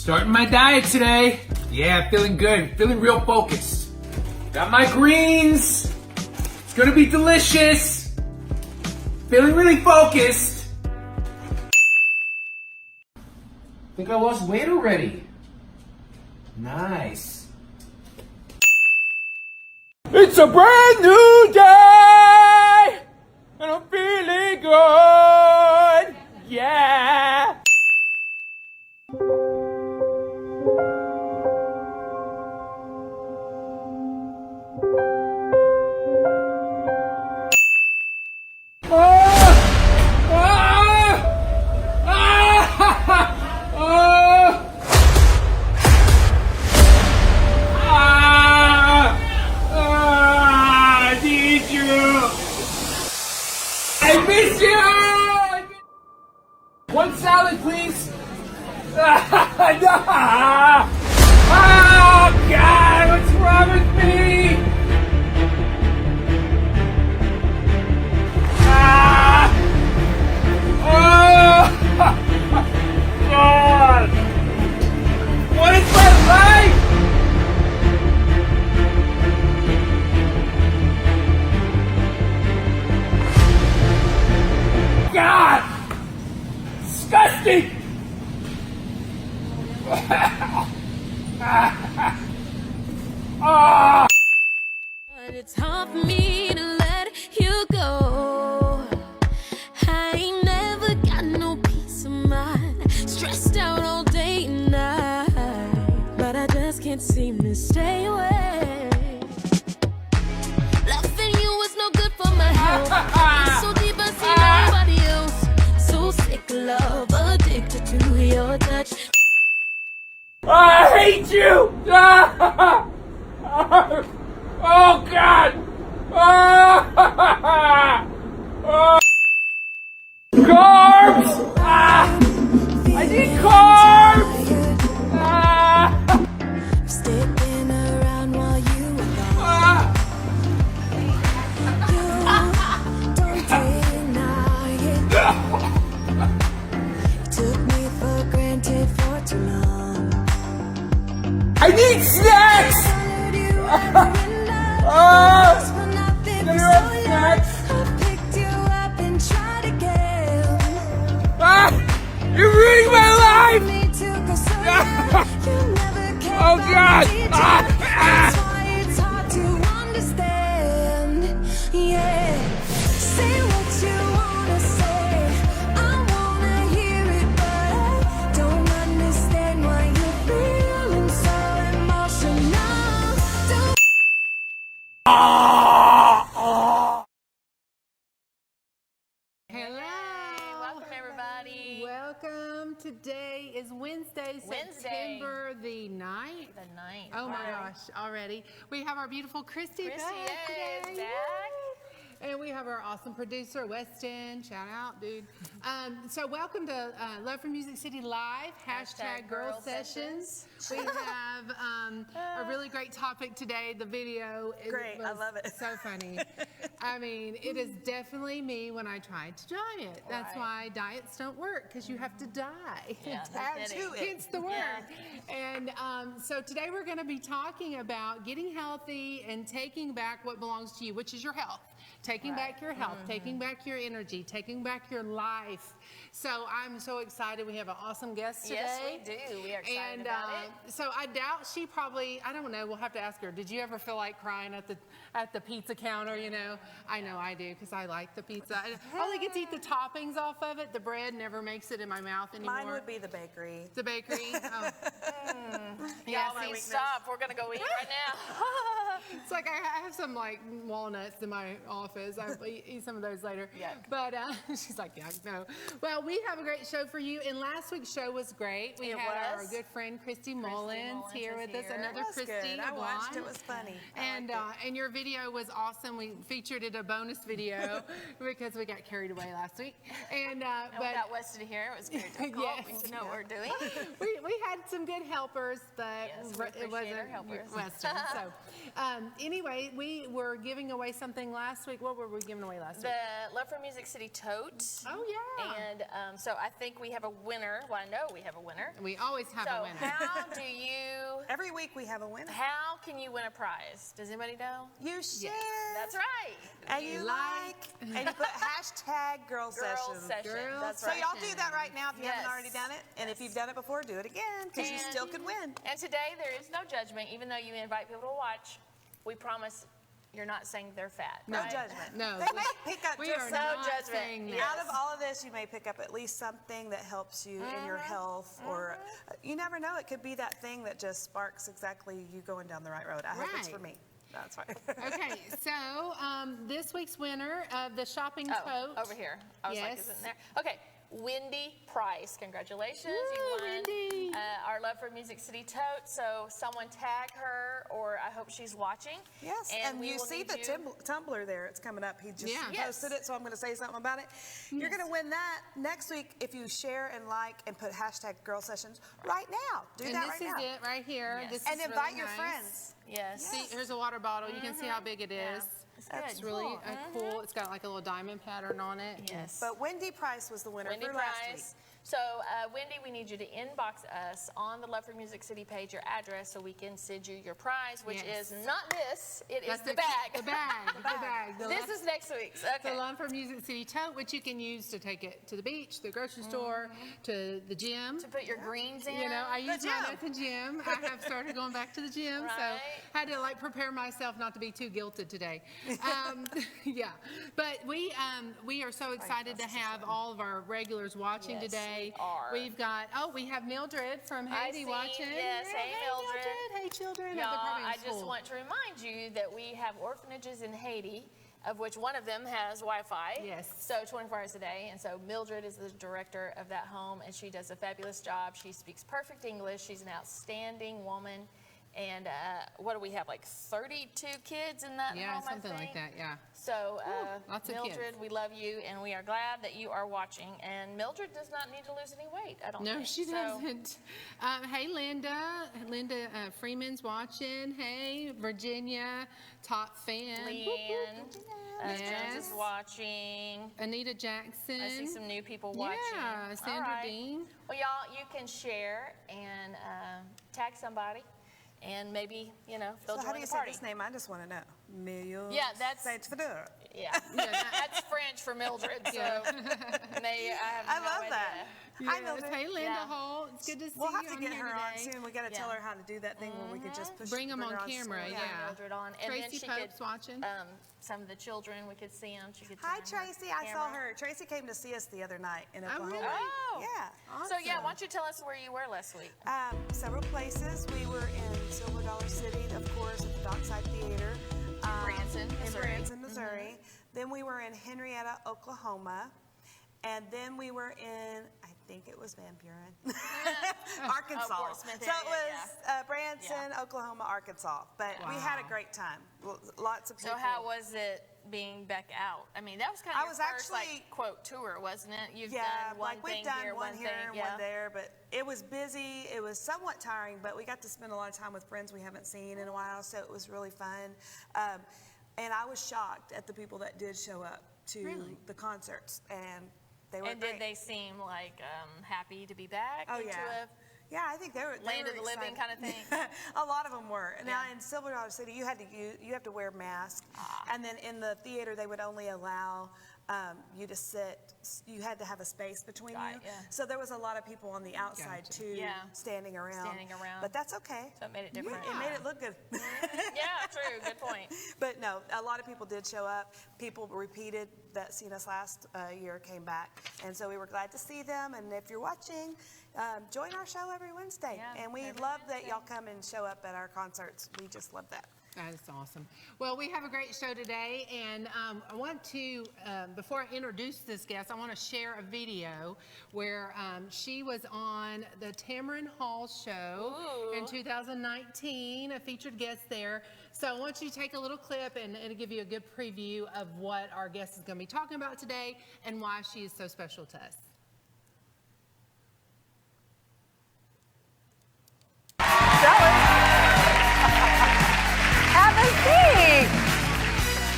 Starting my diet today. Yeah, feeling good. Feeling real focused. Got my greens. It's gonna be delicious. Feeling really focused. Think I lost weight already. Nice. It's a brand new day, and I'm feeling good. Yeah. I miss you! One salad, please. Oh, God, what's wrong with me? God! What is my life? Ah! But it's hard for me to let you go. I ain't never got no peace of mind. Stressed out all day and night. But I just can't seem to stay away. Loving you was no good for my health. It's so deep I see nobody else. So sick of love, addicted to your touch. I hate you! Ah! Oh God! Ah! Oh. Carbs! Ah! I need carbs! Ah! Sticking around while you were gone. Ah! You don't deny it. Took me for granted for too long. I need snacks! Followed you everywhere. Ah! For nothing, Do for you so have long. snacks? I picked you up and tried again. Ah! You're ruining my life! Me to go so young. You never cared Oh, about God. me, Ah. That's why it's hard to understand. Yeah. Say what you wanna say. I wanna hear it, but I don't understand why you're feeling so emotional. Don't Hello. Welcome, everybody. Welcome. Today is Wednesday, September the 9th. The 9th. Oh my Wow. gosh, already. We have our beautiful Christy Chrissy, back yay, today. is back. And we have our awesome producer, Weston. Shout out, dude. So welcome to Love from Music City Live, hashtag Girl Sessions. We have a really great topic today. The video Great, I was love it. so funny. I mean, it is definitely me when I tried to diet. That's Right. why diets don't work, because you have to die. Yeah, no Add kidding. to it. Hence the word. And so today we're going to be talking about getting healthy and taking back what belongs to you, which is your health. Taking back your health, taking back your energy, taking back your life. So I'm so excited. We have an awesome guest today. Yes, we do. We are excited And about it. so I doubt she probably, I don't know, we'll have to ask her. Did you ever feel like crying at the pizza counter, you know? I know I do, because I like the pizza. I only get to eat the toppings off of it. The bread never makes it in my mouth anymore. Mine would be the bakery. The bakery. Oh. Yeah, my see, weakness. stop. We're going to go eat right now. It's like I have some like walnuts in my office. I'll eat some of those later. Yuck. But she's like, yuck, no. Well, we have a great show for you. And last week's show was great. We It had our was. good friend Christy Mullins Mullins here is with us. here. Another It was Christy. good. a I watched blonde. it. Was funny. I And liked and your video was awesome. We featured it a bonus video because we got carried away last week. And And but without Weston here, it was very difficult. Yes. We didn't know what we're doing. we had some good helpers, but Yes, we it appreciate wasn't our helpers. Western. So anyway, we were giving away something last week. What were we giving away last week? The Love for Music City tote. Oh yeah. And so I think we have a winner. Well, I know we have a winner. We always have a So winner. how do you, Every week we have a winner. how can you win a prize? Does anybody know? You share. That's right. And you like. And you put hashtag girl Girl sessions. session. Girl That's So right. y'all do that right now if you haven't Yes. already done it. And if you've done it before, do it again because you And- still could win. And today there is no judgment, even though you invite people to watch. We promise you're not saying they're fat. No right? judgment. No, They may pick up we just are some. not judgment. saying that. Yeah. Out of all of this, you may pick up at least something that helps you in your health, or you never know. It could be that thing that just sparks exactly you going down the right road. I hope it's Right. for me. That's right. Okay, so this week's winner of the shopping Oh, tote. over here. I was like, Yes. isn't there? Okay, Wendy Price. Congratulations. Woo, You won Wendy. our Love for Music City tote. So someone tag her, or I hope she's watching. Yes, and we you will see need the you- Tumblr there. It's coming up. He just Yeah. posted it, so I'm going to say something about it. You're going to win that next week if you share and like and put hashtag girl sessions right now. Do And that this right is now. it right here. Yes. This And is invite really your nice. friends. Yes. See, here's a water bottle. You can see how big it is. It's That's good. really cool. It's got like a little diamond pattern on it. Yes. But Wendy Price was the winner Wendy for last Price. week. So, Wendy, we need you to inbox us on the Love for Music City page your address so we can send you your prize, which Yes. is not this, it is That's the bag. The bag. The bag. The This Love- is next week's. The Okay. Love for Music City tote, which you can use to take it to the beach, the grocery store, to the gym. To put your greens in. You know, I use gym. mine at the gym. I have started going back to the gym, Right. so had to like prepare myself not to be too guilted today. Yeah, but we are so excited to have all of our regulars watching Yes, today. we are. We have Mildred from Haiti see, watching. yes. Yeah, Hey, Mildred. Hey, children. Y'all, They're probably in I just school. want to remind you that we have orphanages in Haiti, of which one of them has Wi-Fi. Yes. So 24 hours a day. And so Mildred is the director of that home, and she does a fabulous job. She speaks perfect English. She's an outstanding woman. And what do we have, like 32 kids in that Yeah, home, I something like think? that. Yeah. So, lots of Mildred, kids. we love you, and we are glad that you are watching. And Mildred does not need to lose any weight, I don't No, think. she So- doesn't. Hey, Linda. Linda Freeman's watching. Hey, Virginia, top fan. Leanne, Jones Yes. is watching. Anita Jackson. I see some new people watching. Yeah, Sandra All right. Dean. Well, y'all, you can share and tag somebody, and maybe they'll So join how do you the say party. this name? I just want to know. Millions. Yeah, that's- Saint-Fideur. Yeah, that's French for Mildred. So I have I no love idea. that. Hi, Yes. Mildred. Hey, Linda Yeah. Holt. It's good to see We'll have you to on get here her on today. soon. We got to tell Yeah. her how to do that thing where we could just Bring 'em on her camera, screen. yeah. Mildred on, and then Tracy she Pope's could, watching. some of the children, we could see them. She could Hi, turn on her Tracy. I saw camera. her. Tracy came to see us the other night in Oh, Oklahoma. really? Oh, Yeah. So yeah, why don't you tell us where you were last week? Several places. We were in Silver Dollar City, of course, at the Dockside Theater. Branson, In Missouri. Branson, Missouri. Then we were in Henrietta, Oklahoma. And then we were in, I think it was Van Buren, Arkansas. Fort Smith So it area, was Branson, Oklahoma, Arkansas. But we had a great time. Lots of So people. how was it being back out? I mean, that was kind of I your was first, actually- quote, tour, wasn't it? You've Yeah, done one like we've thing done here, one here thing, and yeah. one there, but it was busy. It was somewhat tiring, but we got to spend a lot of time with friends we haven't seen in a while, so it was really fun. And I was shocked at the people that did show up to the concerts, and they were And great. did they seem like happy to be back Oh into yeah. Yeah, I think they were Land they of were the living excited. kind of thing? A lot of them were. Now Yeah. in Silver Dollar City, you have to wear masks, and then in the theater they would only allow you to sit. You had to have a space between Right, you. yeah. So there was a lot of people on the outside Gotcha. too, Yeah. standing around. Standing around. But that's okay. So it made it different. It made it look good. Yeah, true. Good point. But no, a lot of people did show up. People repeated that seen us last year, came back. And so we were glad to see them. And if you're watching, join our show every Wednesday. Yeah, And we every love that Wednesday. y'all come and show up at our concerts. We just love that. That is awesome. Well, we have a great show today, and I want to, before I introduce this guest, I want to share a video where she was on the Tamron Hall show in 2019, a featured guest there. So I want you to take a little clip and it'll give you a good preview of what our guest is going to be talking about today and why she is so special to us. Have a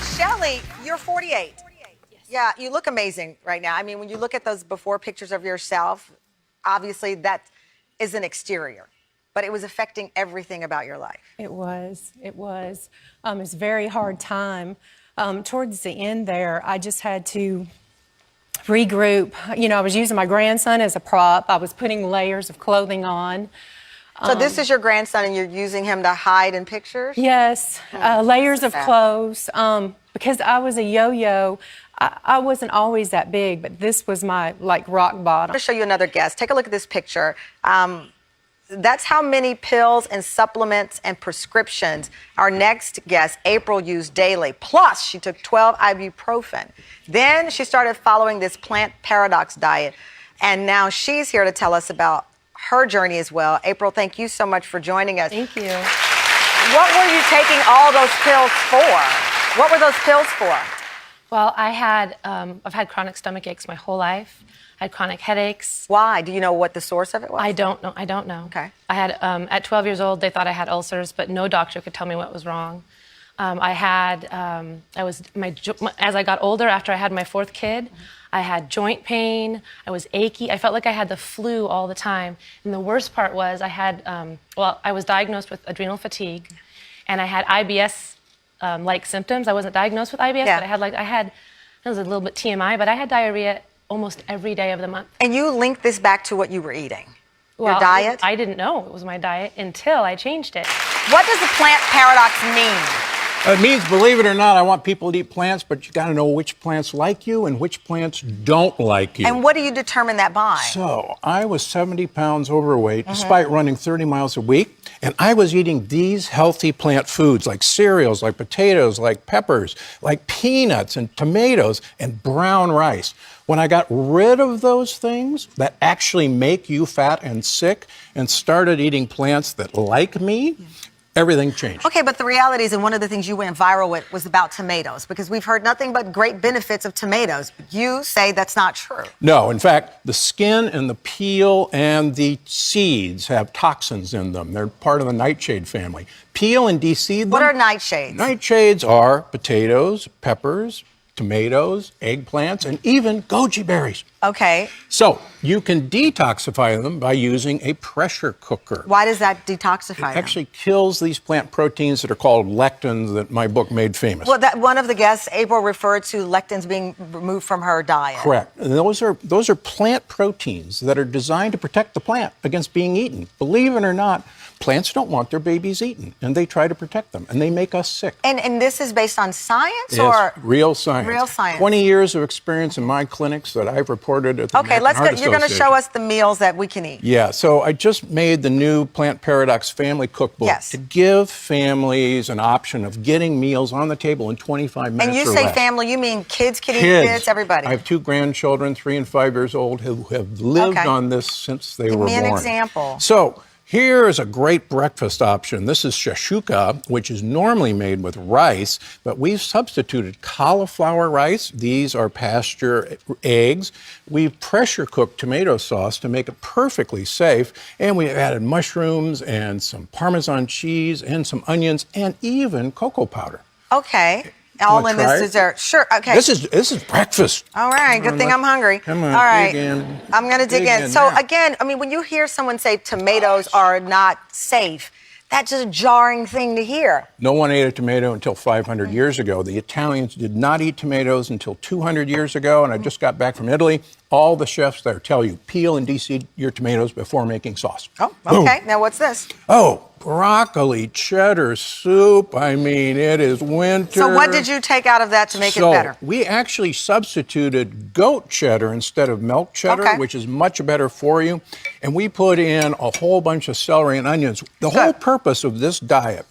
seat. Shelly, you're 48. Yeah, you look amazing right now. I mean, when you look at those before pictures of yourself, obviously that is an exterior, but it was affecting everything about your life. It was. It was a very hard time. Towards the end there, I just had to regroup. You know, I was using my grandson as a prop. I was putting layers of clothing on. So this is your grandson, and you're using him to hide in pictures? Yes, layers of sad. clothes. Because I was a yo-yo, I wasn't always that big, but this was my, like, rock I'm bottom. going to show you another guest. Take a look at this picture. That's how many pills and supplements and prescriptions our next guest, April, used daily. Plus, she took 12 ibuprofen. Then she started following this plant paradox diet. And now she's here to tell us about her journey as well. April, thank you so much for joining us. Thank you. What were you taking all those pills for? What were those pills for? Well, I've had chronic stomach aches my whole life. I had chronic headaches. Why? Do you know what the source of it was? I don't know. Okay. I had, at 12 years old, they thought I had ulcers, but no doctor could tell me what was wrong. As I got older, after I had my fourth kid, I had joint pain. I was achy. I felt like I had the flu all the time. And the worst part was I had, I was diagnosed with adrenal fatigue, and I had IBS like symptoms. I wasn't diagnosed with IBS, Yeah. but it was a little bit TMI, but I had diarrhea almost every day of the month. And you link this back to what you were eating, your Well, diet? I didn't know it was my diet until I changed it. What does the plant paradox mean? It means, believe it or not, I want people to eat plants, but you got to know which plants like you and which plants don't like you. And what do you determine that by? So I was 70 pounds overweight despite running 30 miles a week, and I was eating these healthy plant foods like cereals, like potatoes, like peppers, like peanuts and tomatoes and brown rice. When I got rid of those things that actually make you fat and sick and started eating plants that like me, everything changed. Okay, but the reality is, and one of the things you went viral with was about tomatoes, because we've heard nothing but great benefits of tomatoes. You say that's not true. No, in fact, the skin and the peel and the seeds have toxins in them. They're part of the nightshade family. Peel and deseed them. What are nightshades? Nightshades are potatoes, peppers, tomatoes, eggplants, and even goji berries. Okay. So you can detoxify them by using a pressure cooker. Why does that detoxify It them? actually kills these plant proteins that are called lectins that my book made famous. Well, that one of the guests, April, referred to lectins being removed from her diet. Correct. And those are plant proteins that are designed to protect the plant against being eaten. Believe it or not, plants don't want their babies eaten, and they try to protect them, and they make us sick. And this is based on science, Yes, or real science. Real science. 20 years of experience in my clinics that I've reported at the Okay, American let's go. Heart You're going to show Association. us the meals that we can eat. Yeah, so I just made the new Plant Paradox Family Cookbook Yes. to give families an option of getting meals on the table in 25 minutes And you or say less. family, you mean kids can eat this, everybody. I have 2 grandchildren, 3 and 5 years old, who have lived Okay. on this since they Give were me an born. example. So here is a great breakfast option. This is shashuka, which is normally made with rice, but we've substituted cauliflower rice. These are pasture eggs. We've pressure cooked tomato sauce to make it perfectly safe, and we've added mushrooms and some Parmesan cheese and some onions and even cocoa powder. Okay. All Wanna in this try it? dessert. Sure. Okay. This is breakfast. All right. Good thing I'm hungry. Come on, All right. dig in. I'm going to dig Dig in. in So now. again, I mean, when you hear someone say tomatoes are not safe, that's just a jarring thing to hear. No one ate a tomato until 500 years ago. The Italians did not eat tomatoes until 200 years ago, and I just got back from Italy. All the chefs there tell you, peel and deseed your tomatoes before making sauce. Oh, Boom. okay. Now what's this? Oh, broccoli cheddar soup. I mean, it is winter. So what did you take out of that to make it better? We actually substituted goat cheddar instead of milk cheddar, Okay. which is much better for you. And we put in a whole bunch of celery and onions. The whole purpose of this diet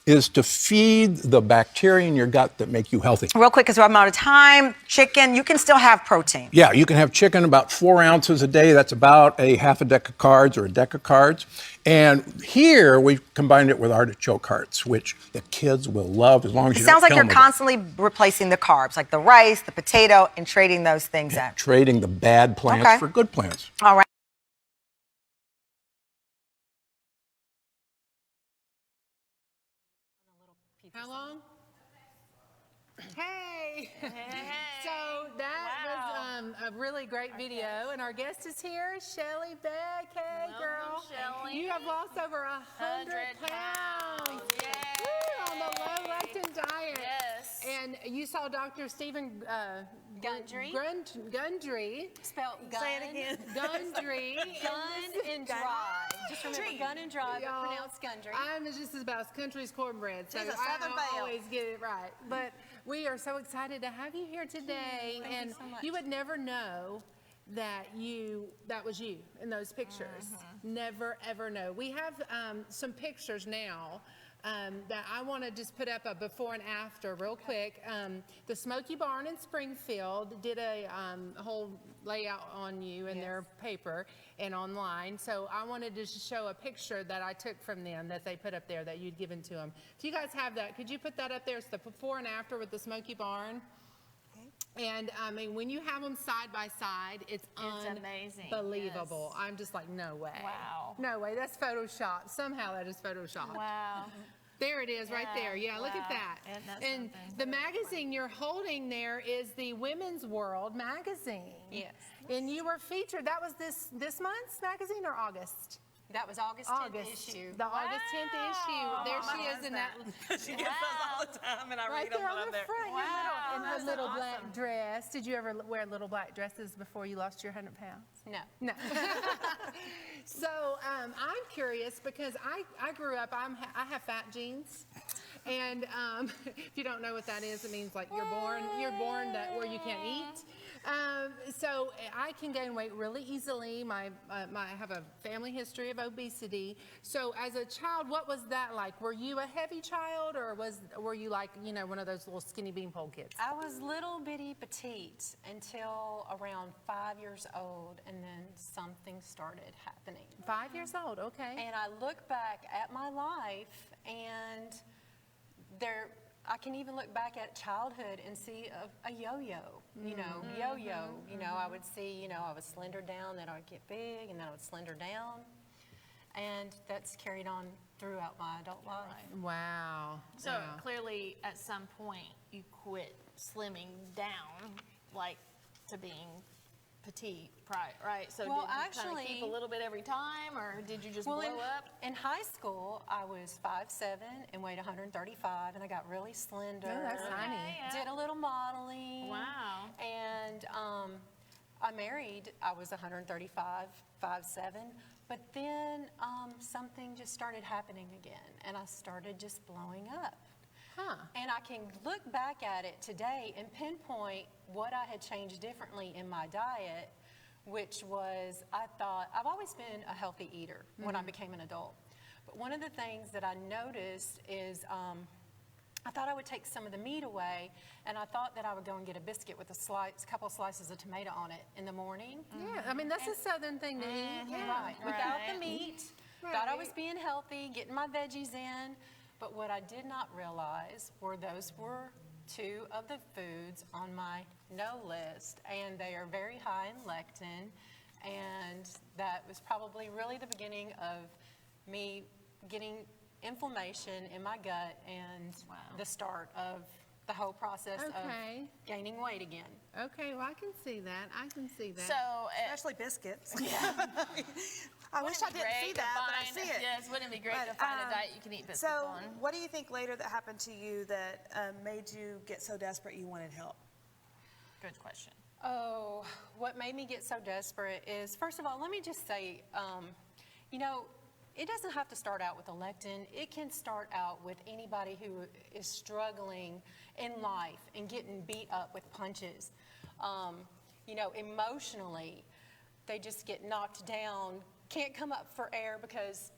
is to feed the bacteria in your gut that make you healthy. Real quick, because I'm out of time. Chicken, you can still have protein. Yeah, you can have chicken about 4 ounces a day. That's about a half a deck of cards or a deck of cards. And here we combined it with artichoke hearts, which the kids will love as long as It you sounds don't like kill you're them with it. constantly replacing the carbs, like the rice, the potato, and trading those things in. Trading the bad plants Okay. for good plants. All right. How long? Hey! So that was a really great video, and our guest is here, Shelly Beck. Hey, Welcome, girl. Shelley. You have lost over 100 pounds. Yay. Woo, on the low lectin diet. Yes. And you saw Dr. Stephen Gundry. Gundry. Spelled gun. Say it again. Gundry. Gun and dry. Just remember gun and dry, but Y'all, pronounced Gundry. I'm just as about as country as cornbread, so She's a I Southern don't belle. always get it right. But we are so excited to have you here today, Thank you and so much. you would never know that was you in those pictures. Never ever know. We have some pictures now. That I want to just put up a before and after real quick. The Smoky Barn in Springfield did a whole layout on you in their paper and online. So I wanted to just show a picture that I took from them that they put up there that you'd given to them. If you guys have that, could you put that up there? It's the before and after with the Smoky Barn. And I mean, when you have them side by side, it's amazing, unbelievable. yes. I'm just like, no way. Wow. No way. That's Photoshop. Somehow that is Photoshop. Wow. There it is, right there. Yeah, look at wow. that. Isn't that And something? the magazine you're holding there is the Women's World magazine. Yes. And you were featured. That was this month's magazine or August? That was August 10th August. issue. The August 10th issue. There she is in that. She gets those all the time, and I Right read them there when on I'm the there. front, your Wow, little, in her that's little awesome. black dress. Did you ever wear little black dresses before you lost your 100 pounds? No. No. So I'm curious because I grew up, I have fat genes. And if you don't know what that is, it means like you're born that where you can't eat. So I can gain weight really easily. I have a family history of obesity. So as a child, what was that like? Were you a heavy child, or were you like, you know, one of those little skinny beanpole kids? I was little bitty petite until around 5 years old, and then something started happening. 5 years old, okay. And I look back at my life, and I can even look back at childhood and see a yo-yo, you know, I would see, I would slender down, then I would get big, and then I would slender down. And that's carried on throughout my adult life. Wow. So wow. clearly, at some point, you quit slimming down, like to being petite, right? So Well, did you kind of actually- keep a little bit every time, or did you just blow up? In high school, I was 5'7" and weighed 135, and I got really slender. Oh, that's tiny. Okay, yeah. Did a little modeling. Wow. And I married, I was 135, 5'7", but then something just started happening again, and I started just blowing up. Huh. And I can look back at it today and pinpoint what I had changed differently in my diet, which was, I thought, I've always been a healthy eater when I became an adult. But one of the things that I noticed is I thought I would take some of the meat away, and I thought that I would go and get a biscuit with a couple slices of tomato on it in the morning. Yeah, I mean, that's a Southern thing to eat. Yeah. Right, without the Right. meat. Thought I was Right. being healthy, getting my veggies in. But what I did not realize were those were two of the foods on my no list, and they are very high in lectin. And that was probably really the beginning of me getting inflammation in my gut and the start of the whole process Okay. of gaining weight again. Okay, well, I can see that. I can see that. So, Especially biscuits. I wish I didn't see that, but I see it. Yes, wouldn't it be great But, to find a diet you can eat biscuits So, on? what do you think later that happened to you that made you get so desperate you wanted help? Good question. Oh, what made me get so desperate is, first of all, let me just say, it doesn't have to start out with a lectin. It can start out with anybody who is struggling in life and getting beat up with punches. Emotionally, they just get knocked down, can't come up for air because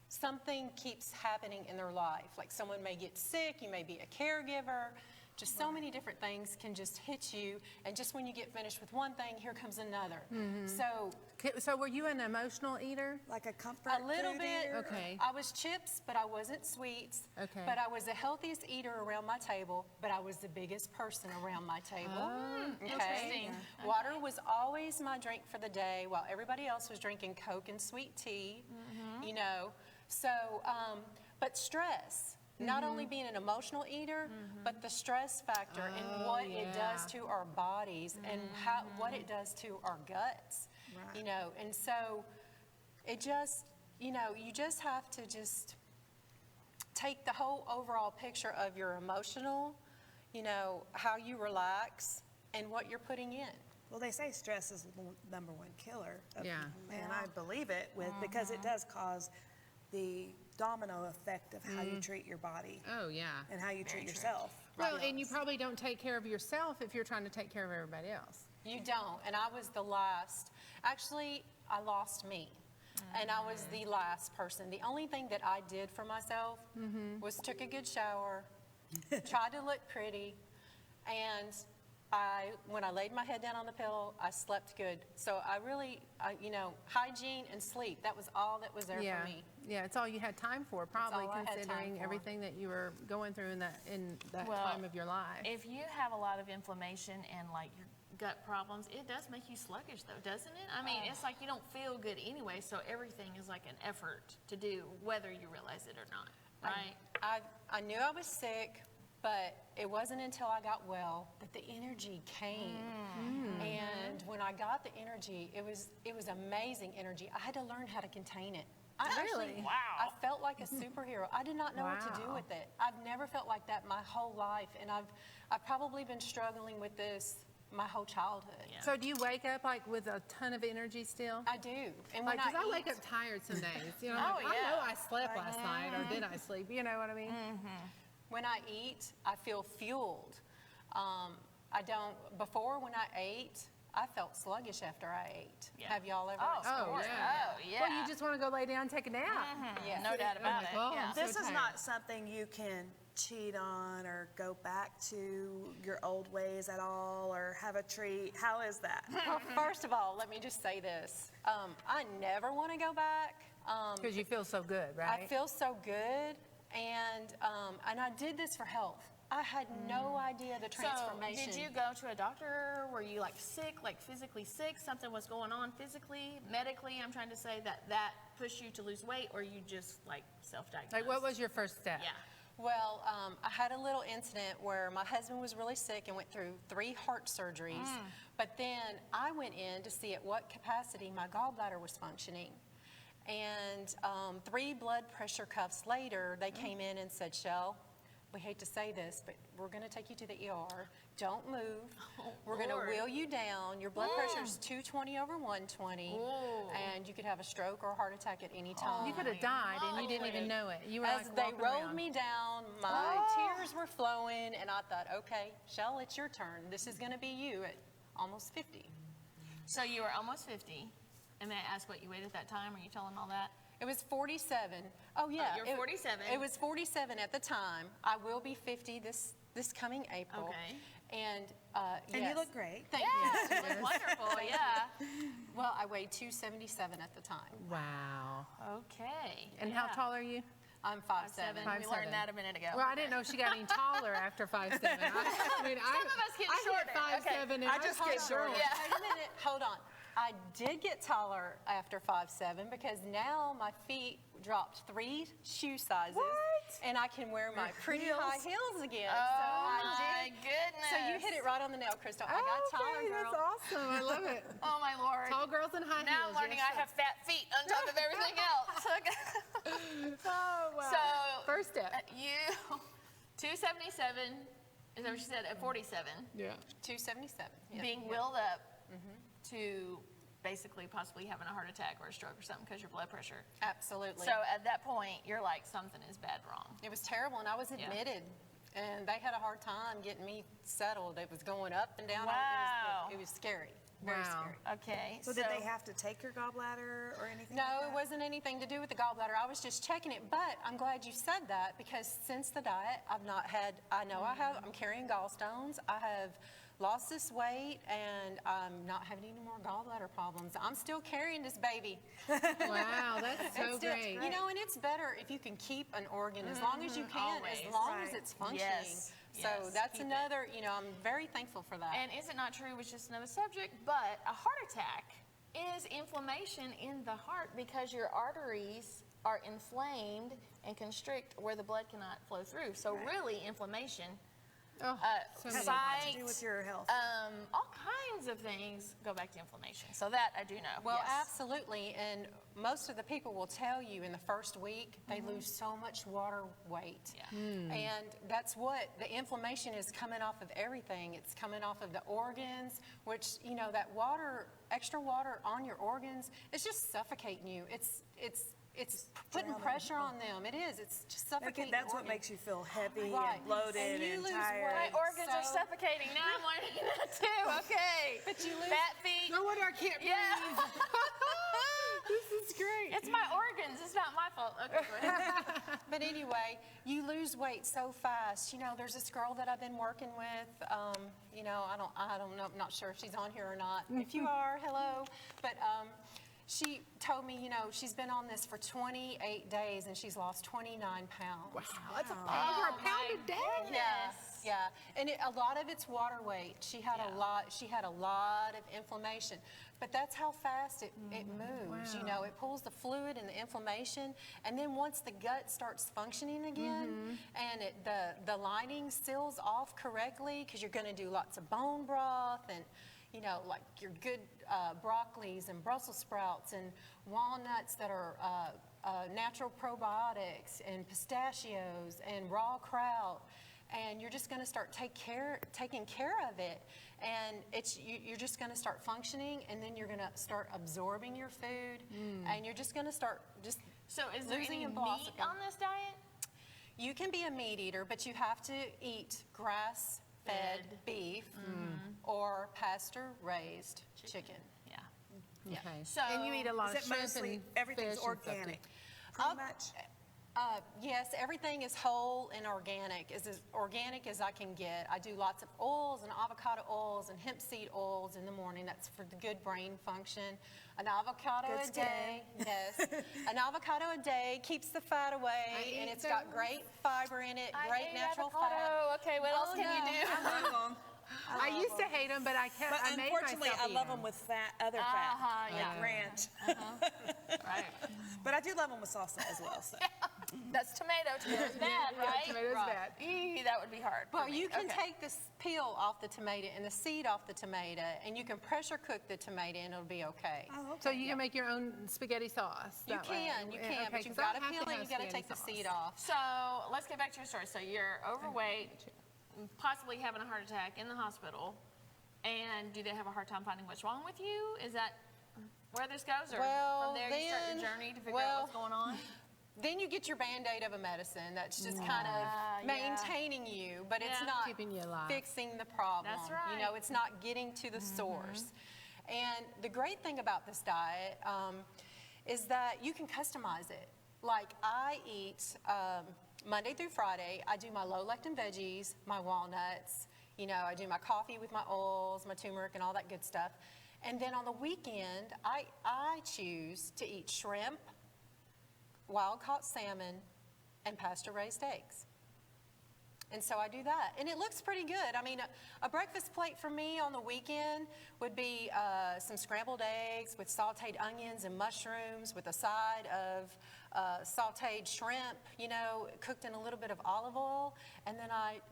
something keeps happening in their life. Like someone may get sick, you may be a caregiver, just so many different things can just hit you, and just when you get finished with one thing, here comes another. So were you an emotional eater? Like a comfort A little food bit. eater? Okay. I was chips, but I wasn't sweets. Okay. But I was the healthiest eater around my table, but I was the biggest person around my table. Interesting. Water was always my drink for the day, while everybody else was drinking Coke and sweet tea, So, but stress. Not only being an emotional eater, but the stress factor and what it does to our bodies and what it does to our guts, and so it just, you just have to just take the whole overall picture of your emotional, how you relax and what you're putting in. Well, they say stress is the number one killer of Yeah. people, and I believe it because it does cause the domino effect of how you treat your body Oh, yeah. and how you treat yourself. Well, and you probably don't take care of yourself if you're trying to take care of everybody else. You don't, and I was the last. Actually, I lost me, and I was the last person. The only thing that I did for myself was took a good shower, tried to look pretty, and when I laid my head down on the pillow, I slept good. So I really, hygiene and sleep, that was all that was there Yeah. for me. Yeah, it's all you had time for, probably, all I had time considering for. everything that you were going through in that Well, time of your life. If you have a lot of inflammation and like your gut problems, it does make you sluggish though, doesn't it? I mean, it's like you don't feel good anyway, so everything is like an effort to do, whether you realize it or not. right? I knew I was sick, but it wasn't until I got well that the energy came. And when I got the energy, it was amazing energy. I had to learn how to contain it. I felt like a superhero. I did not know what to do with it. I've never felt like that my whole life, and I've probably been struggling with this my whole childhood. So do you wake up like with a ton of energy still? I do. And Like, when because I eat, wake up tired some days. You know, Oh, like, I yeah. know I slept last night, or did I sleep? You know what I mean? when I eat, I feel fueled. I don't, before when I ate, I felt sluggish after I ate. Yeah. Have y'all ever Oh, experienced yeah. Oh, yeah. Well, you just want to go lay down and take a nap. Yes. No doubt about it. Oh, Yeah. I'm so This is tired. not something you can cheat on or go back to your old ways at all or have a treat. How is that? Well, first of all, let me just say this. I never want to go back. Because you feel so good, right? I feel so good, and I did this for health. I had no idea the transformation. So, did you go to a doctor? Were you like sick, like physically sick? Something was going on physically, medically? I'm trying to say that pushed you to lose weight, or you just like self-diagnosed? Like, what was your first step? Yeah. Well, I had a little incident where my husband was really sick and went through 3 heart surgeries. But then I went in to see at what capacity my gallbladder was functioning. And 3 blood pressure cuffs later, they came in and said, "Shell, we hate to say this, but we're going to take you to the ER. Don't move. We're going to Lord. wheel you down. Your blood pressure is 220 over 120, and you could have a stroke or a heart attack at any time." You could have died and you didn't even know it. You were As like they walking rolled around. me down, my tears were flowing, and I thought, okay, Shell, it's your turn. This is going to be you at almost 50. So you were almost 50. And may I ask what you weighed at that time? Are you telling all that? It was 47. Oh, yeah. you're 47. It was 47 at the time. I will be 50 this coming April. Okay. And, And yes. you look great. Thank Yes, you. you look wonderful, yeah. Well, I weighed 277 at the time. Wow. Okay. And how tall are you? I'm 5'7". 5'7". We learned that a minute ago. Well, I didn't know she got any taller after 5'7". I mean, Some of us get I shorter. hit 5'7", Okay. and I just was get hot shorter. girl. Yeah. Wait a minute, hold on. I did get taller after 5'7" because now my feet dropped 3 shoe sizes. What? And I can wear my pretty heels? high heels again. Oh, so my I did. goodness. So you hit it right on the nail, Crystal. I got taller, Okay, girl. that's awesome. I love it. Oh, my Lord. Tall girls in high Now heels. I'm learning yes, I have fat feet on top of everything else. Oh, wow. So, First step. You, 277, is that what you said, at 47, Yeah. 277. Yeah. being wheeled up to basically possibly having a heart attack or a stroke or something because your blood pressure. Absolutely. So at that point, you're like, something is bad wrong. It was terrible, and I was admitted. And they had a hard time getting me settled. It was going up and down. Wow. It was scary. Very Wow. scary. Okay. So did they have to take your gallbladder or anything No, like it that? wasn't anything to do with the gallbladder. I was just checking it. But I'm glad you said that because since the diet, I've not had, I know I'm carrying gallstones. I have lost this weight and I'm not having any more gallbladder problems. I'm still carrying this baby. Wow, that's so It's still- great. You know, and it's better if you can keep an organ as long as you can, always. as long as Right. it's functioning. Yes, So yes, that's keep it. another, you know, I'm very thankful for that. And is it not true, which is just another subject, but a heart attack is inflammation in the heart because your arteries are inflamed and constrict where the blood cannot flow through. So really, inflammation, Oh, so many. sight, To do with your health. all kinds of things go back to inflammation. So that I do know. Well, yes. absolutely. And most of the people will tell you in the first week they lose so much water weight. Yeah. And that's what the inflammation is coming off of everything. It's coming off of the organs, which, you know, that water, extra water on your organs, it's just suffocating you. It's putting pressure on them. It is. It's just suffocating. That's what organs. makes you feel heavy Right. and bloated And you and lose tired. weight. My organs are So- suffocating. Now I'm learning that too. Okay. But you lose- fat feet. No wonder I can't Yeah. breathe. This is great. It's my organs. It's not my fault. Okay, go ahead. But anyway, you lose weight so fast. You know, there's this girl that I've been working with. You know, I don't know. I'm not sure if she's on here or not. If you are, hello. But she told me, you know, she's been on this for 28 days and she's lost 29 pounds. Wow, that's a pound a day. Yeah, Yeah, and a lot of it's water weight. She had a lot of inflammation, but that's how fast it moves. You know, it pulls the fluid and the inflammation, and then once the gut starts functioning again, and the lining seals off correctly, because you're going to do lots of bone broth and, you know, like your good broccolis and Brussels sprouts and walnuts that are natural probiotics and pistachios and raw kraut, and you're just going to start taking care of it, and you're just going to start functioning, and then you're going to start absorbing your food, and you're just going to start So is there losing any and meat blossoming. on this diet? You can be a meat eater, but you have to eat grass-fed beef or pasture-raised chicken. Yeah. Okay. So and you eat a lot Is of it shrimp mostly and everything's fish and stuff, too. organic? Pretty much. Yes, everything is whole and organic, as organic as I can get. I do lots of oils and avocado oils and hemp seed oils in the morning. That's for the good brain function. An avocado Good a skin. day, yes. An avocado a day keeps the fat away, and it's got great fiber in it, great natural fat. Okay, what else can you do? I love them. I used to hate them, but I kept. But I made unfortunately, myself I eat love 'em. them with fat, other fat, yeah. like ranch. Right. But I do love them with salsa as well. So. That's tomato. Tomato's bad, right? tomato's bad. Eee, that would be hard. Well, for me. you can Okay. take the peel off the tomato and the seed off the tomato, and you can pressure cook the tomato, and it'll be okay. Oh, okay. So you can make your own spaghetti sauce. You that way. can, Okay, but you've 'cause I got to have peel it, have you've got to spaghetti take the sauce. seed off. So let's get back to your story. So you're overweight, possibly having a heart attack in the hospital, and do they have a hard time finding what's wrong with you? Is that where this goes, or Well, from there you start your then- journey to figure out what's going on? Then you get your Band-Aid of a medicine that's just kind of maintaining you, but it's Yeah. not Keeping you alive. fixing the problem. That's right. You know, it's not getting to the source. And the great thing about this diet is that you can customize it. Like I eat Monday through Friday, I do my low-lectin veggies, my walnuts, you know, I do my coffee with my oils, my turmeric and all that good stuff. And then on the weekend, I choose to eat shrimp, wild-caught salmon, and pasture-raised eggs. And so I do that. And it looks pretty good. I mean, a breakfast plate for me on the weekend would be some scrambled eggs with sauteed onions and mushrooms with a side of sauteed shrimp, you know, cooked in a little bit of olive oil. And then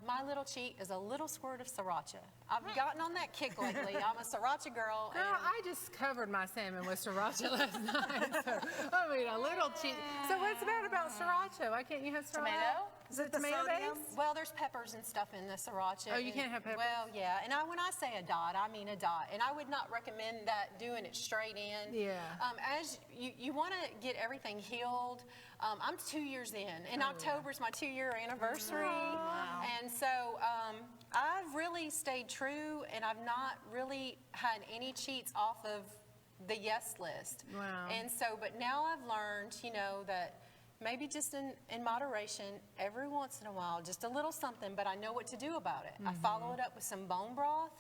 my little cheat is a little squirt of sriracha. I've gotten on that kick lately. I'm a sriracha girl. Girl, and I just covered my salmon with sriracha last night. So, I mean, a little cheap. So what's bad about sriracha? Why can't you have sriracha? Tomato? Is it the tomato sodium? based? Well, there's peppers and stuff in the sriracha. Oh, you and- can't have peppers? Well, yeah. And when I say a dot, I mean a dot. And I would not recommend that doing it straight in. Yeah. As you want to get everything healed. I'm 2 years in. In October's my 2-year anniversary. And so I've really stayed true, and I've not really had any cheats off of the yes list. Wow. And so, but now I've learned, you know, that maybe just in moderation, every once in a while, just a little something, but I know what to do about it. I follow it up with some bone broth,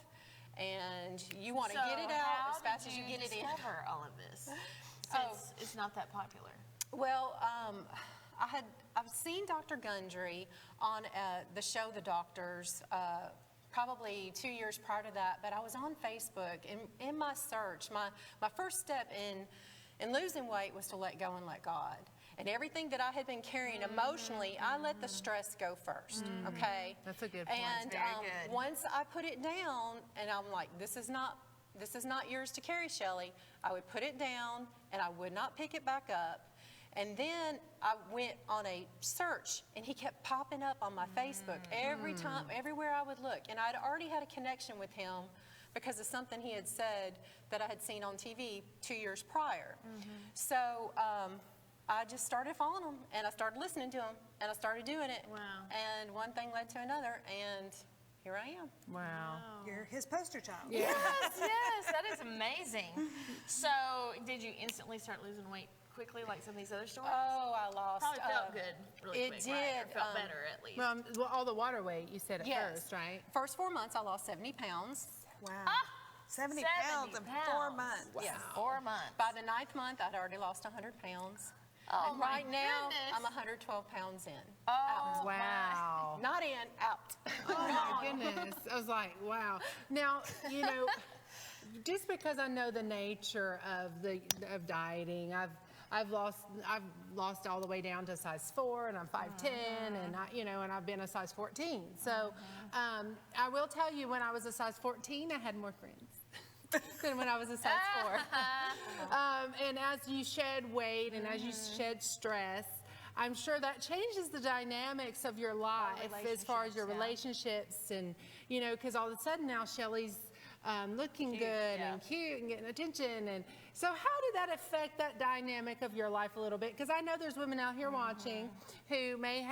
and you want to get it out as fast as you get it in. discover all of this? Since it's not that popular. Well, I've seen Dr. Gundry on the show The Doctors probably 2 years prior to that, but I was on Facebook, and in my search, my first step in losing weight was to let go and let God. And everything that I had been carrying emotionally, I let the stress go first, okay? That's a good point. And Very good. once I put it down, and I'm like, this is not yours to carry, Shelley, I would put it down, and I would not pick it back up. And then I went on a search, and he kept popping up on my Facebook every time, everywhere I would look. And I'd already had a connection with him because of something he had said that I had seen on TV 2 years prior. So I just started following him, and I started listening to him, and I started doing it. Wow. And one thing led to another, and here I am. Wow. You're his poster child. Yes, that is amazing. So, did you instantly start losing weight quickly, like some of these other stories? Oh, I lost. Probably felt good really it quick, right? Or did, felt better at least. Well, all the water weight you said at Yes. first, right? First 4 months, I lost 70 pounds. Wow. Ah, 70 70 pounds in 4 pounds. months. Yes. 4 months. By the 9th month, I'd already lost 100 pounds. Oh, and my right now, goodness. I'm 112 pounds in. Oh, Wow. Not in, out. Oh my Yes, I was like, wow. Now, you know, just because I know the nature of dieting, I've lost all the way down to size 4, and I'm 5'10", and I've been a size 14. So I will tell you, when I was a size 14, I had more friends than when I was a size 4. And as you shed weight and as you shed stress, I'm sure that changes the dynamics of your life as far as your relationships, and because all of a sudden now Shelly's looking good and cute and getting attention, and so how did that affect that dynamic of your life a little bit? Because I know there's women out here watching who may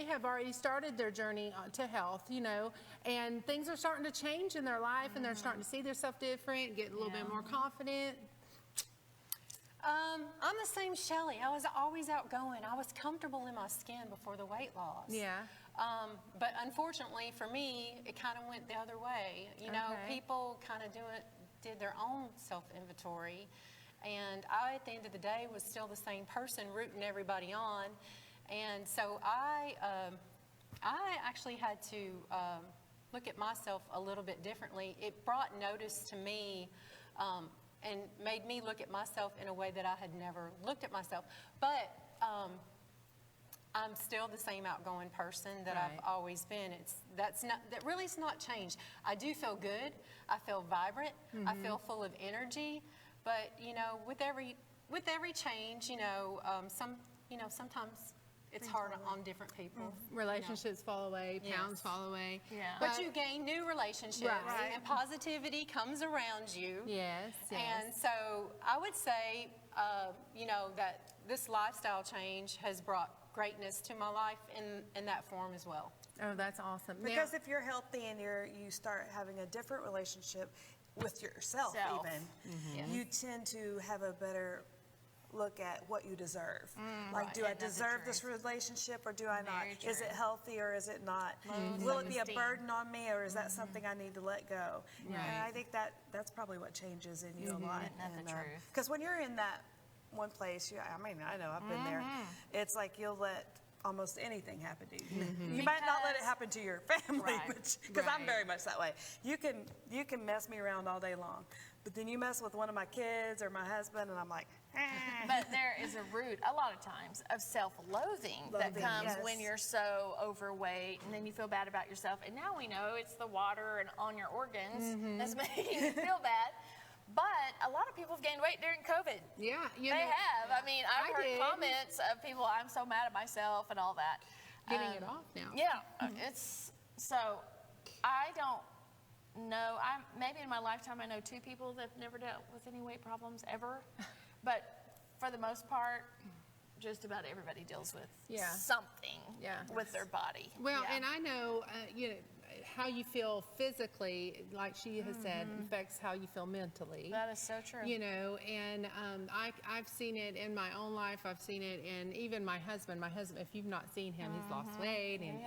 have already started their journey to health, and things are starting to change in their life, and they're starting to see themselves different, get a little bit more confident. I'm the same Shelly. I was always outgoing. I was comfortable in my skin before the weight loss. Yeah. But unfortunately for me, it kind of went the other way. People kind of did their own self-inventory. And I, at the end of the day, was still the same person rooting everybody on. And so I actually had to look at myself a little bit differently. It brought notice to me and made me look at myself in a way that I had never looked at myself. But I'm still the same outgoing person that I've always been. That really has not changed. I do feel good. I feel vibrant. I feel full of energy. But with every change, sometimes it's hard on different people. Relationships fall away, pounds fall away. Yeah. But you gain new relationships, and positivity comes around you. Yes. And so I would say, that this lifestyle change has brought greatness to my life in that form as well. Oh, that's awesome. Because if you're healthy and you start having a different relationship with yourself, you tend to have a better look at what you deserve. Do I deserve this relationship or do I not? Is it healthy or is it not? Will it be a burden on me, or is that something I need to let go? And I think that's probably what changes in you a lot. Isn't that the truth? Because when you're in that one place, I know I've been there. It's like you'll let almost anything happen to you. You might not let it happen to your family, because I'm very much that way. You can mess me around all day long, but then you mess with one of my kids or my husband, and I'm like, But there is a root, a lot of times, of self-loathing that comes when you're so overweight, and then you feel bad about yourself. And now we know it's the water and on your organs that's making you feel bad. But a lot of people have gained weight during COVID. Yeah, they have. I mean, I've heard comments of people, I'm so mad at myself and all that. Getting it off now. Yeah, it's so. I don't know. Maybe in my lifetime I know 2 people that have never dealt with any weight problems ever. But for the most part, just about everybody deals with something with their body. Well, and I know, how you feel physically, like she has said, affects how you feel mentally. That is so true. And I've seen it in my own life. I've seen it in even my husband. If you've not seen him, he's lost weight, and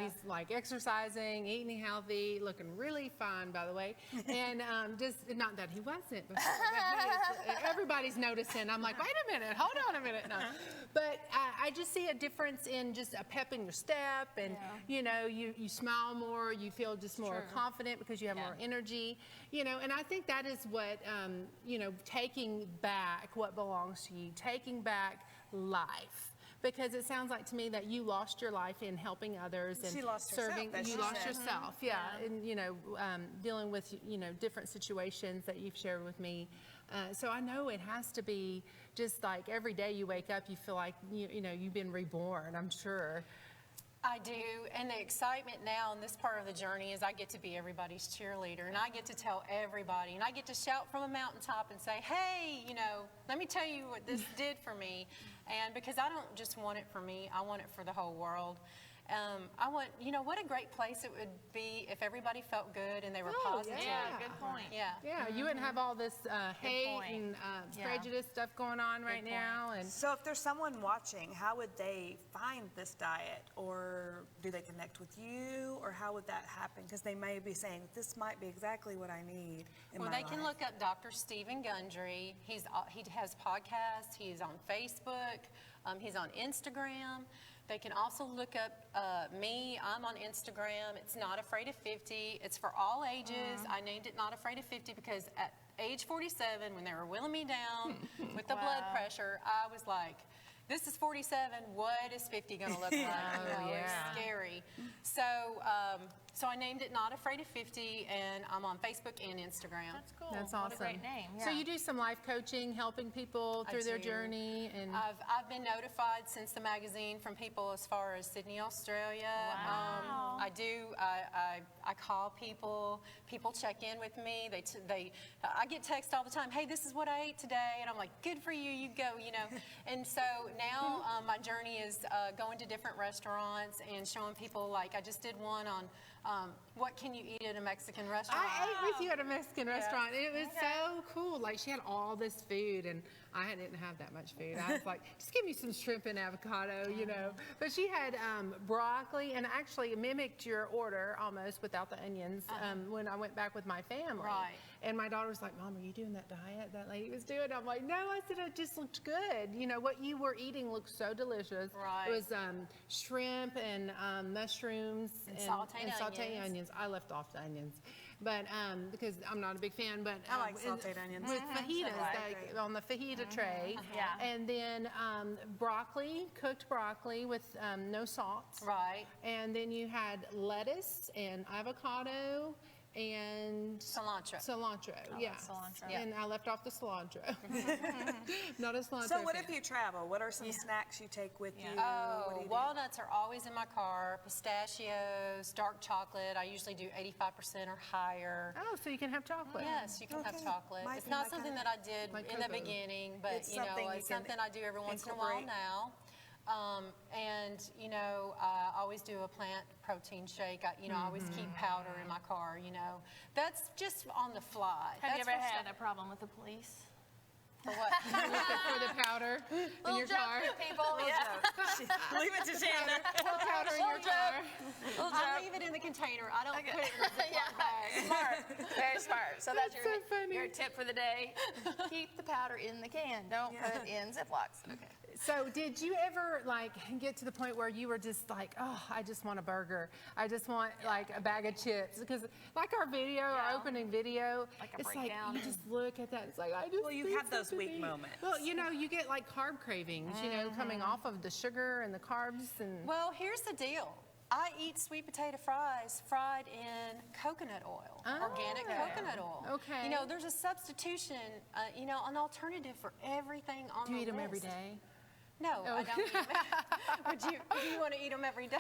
he's like exercising, eating healthy, looking really fine, by the way. And just not that he wasn't before, but everybody's noticing. I'm like, wait a minute, hold on a minute, no. But I just see a difference in just a pep in your step, and you smile more. You feel just more confident because you have more energy, and I think that is what, taking back what belongs to you, taking back life. Because it sounds like to me that you lost your life in helping others and She lost serving. herself, You lost yourself, and dealing with different situations that you've shared with me. So I know it has to be just like every day you wake up, you feel like you've been reborn. I'm sure. I do, and the excitement now in this part of the journey is I get to be everybody's cheerleader, and I get to tell everybody, and I get to shout from a mountaintop and say, hey, let me tell you what this did for me. And because I don't just want it for me, I want it for the whole world. I want, what a great place it would be if everybody felt good and they were positive. Yeah, good point. Yeah, you wouldn't have all this hate and prejudice stuff going on right now. And so if there's someone watching, how would they find this diet? Or do they connect with you? Or how would that happen? Because they may be saying, this might be exactly what I need in my life. Well, they can look up Dr. Stephen Gundry. He has podcasts. He's on Facebook. He's on Instagram. They can also look up me. I'm on Instagram. It's Not Afraid of 50. It's for all ages. I named it Not Afraid of 50 because at age 47, when they were wheeling me down with the blood pressure, I was like, this is 47. What is 50 going to look like? It's scary. So, so I named it Not Afraid of 50, and I'm on Facebook and Instagram. That's cool. That's What awesome. a great name. So you do some life coaching, helping people I through their do. journey, and I've been notified since the magazine from people as far as Sydney, Australia. Wow. I do. I call people. People check in with me. I get texts all the time. Hey, this is what I ate today, and I'm like, good for you. You go. You know. And so now my journey is going to different restaurants and showing people. Like I just did one on what can you eat at a Mexican restaurant. I ate with you at a Mexican restaurant. It was so cool. Like she had all this food, and I didn't have that much food. I was like, just give me some shrimp and avocado, you know. But she had broccoli, and actually mimicked your order almost without the onions when I went back with my family. Right. And my daughter was like, Mom, are you doing that diet that lady was doing? I'm like, no. I said it just looked good. You know what you were eating looked so delicious. Right. It was shrimp and mushrooms And sauteed sauteed onions. onions. I left off the onions, but because I'm not a big fan. But I like and sauteed onions. with fajitas, Right. like on the fajita tray. Yeah. And then broccoli, cooked broccoli with no salt. Right. And then you had lettuce and avocado and Cilantro. Yeah. cilantro. And I left off the cilantro. Not a cilantro. So what if fan. you travel? What are some snacks you take with you? What do Oh, you do? walnuts are always in my car. Pistachios, dark chocolate. I usually do 85% or higher. Oh, so you can have chocolate. Yes, you can have Okay. chocolate. Might it's be not my something kinda- that I did Like in the cocoa. beginning, but It's you know, something you it's can something I do every once in a while incorporate. now. And you know, I always do a plant protein shake. I always keep powder in my car. You know, that's just on the fly. Have you That's ever for had stuff- a problem with the police? for what? For the powder in Little your joke, car. people. Yeah. Leave it to Shannon. Powder in your car. Little I joke. leave it in the container. I don't put it in the Ziploc bag. Smart. Very smart. So that's That's so funny. your tip for the day. Keep the powder in the can. Don't put it in Ziplocs. Okay. So did you ever like get to the point where you were just like, oh, I just want a burger. I just want like a bag of chips. Because like our video, our opening video, Like a it's breakdown. like you just look at that. It's like, I just Well, you need have those something weak to eat. moments. Well, you know, you get like carb cravings, you know, coming off of the sugar and the carbs and Well, here's the deal. I eat sweet potato fries fried in coconut oil, organic coconut oil. Okay. You know, there's a substitution, you know, an alternative for everything on do you the eat them list. every day? No, I don't eat them. Would you want to eat them every day?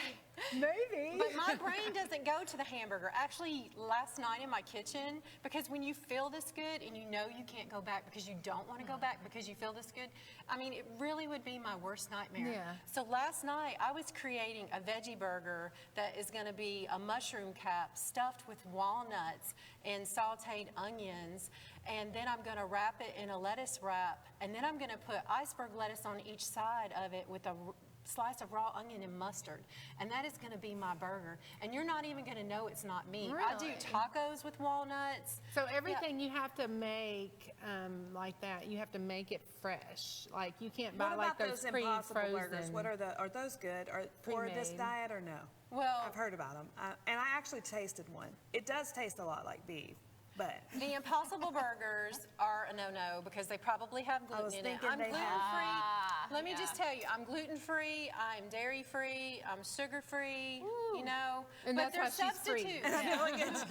Maybe. But my brain doesn't go to the hamburger. Actually, last night in my kitchen, because when you feel this good and you know you can't go back because you don't want to go back because you feel this good, I mean, it really would be my worst nightmare. Yeah. So last night, I was creating a veggie burger that is going to be a mushroom cap stuffed with walnuts and sauteed onions, and then I'm going to wrap it in a lettuce wrap, and then I'm going to put iceberg lettuce on each side of it with a slice of raw onion and mustard, and that is going to be my burger. And you're not even going to know it's not meat. I do Really? tacos with walnuts. So everything you have to make like that, you have to make it fresh. Like you can't buy What like about those those Impossible burgers? pre-frozen. What are those good? Or for this Pre-made. diet or no? Well, I've heard about them, and I actually tasted one. It does taste a lot like beef, but the Impossible Burgers are a no-no because they probably have gluten was in it. thinking I'm they gluten-free. Let me just tell you, I'm gluten-free, I'm dairy-free, I'm sugar-free, you know. And but that's why there's she's free. substitutes.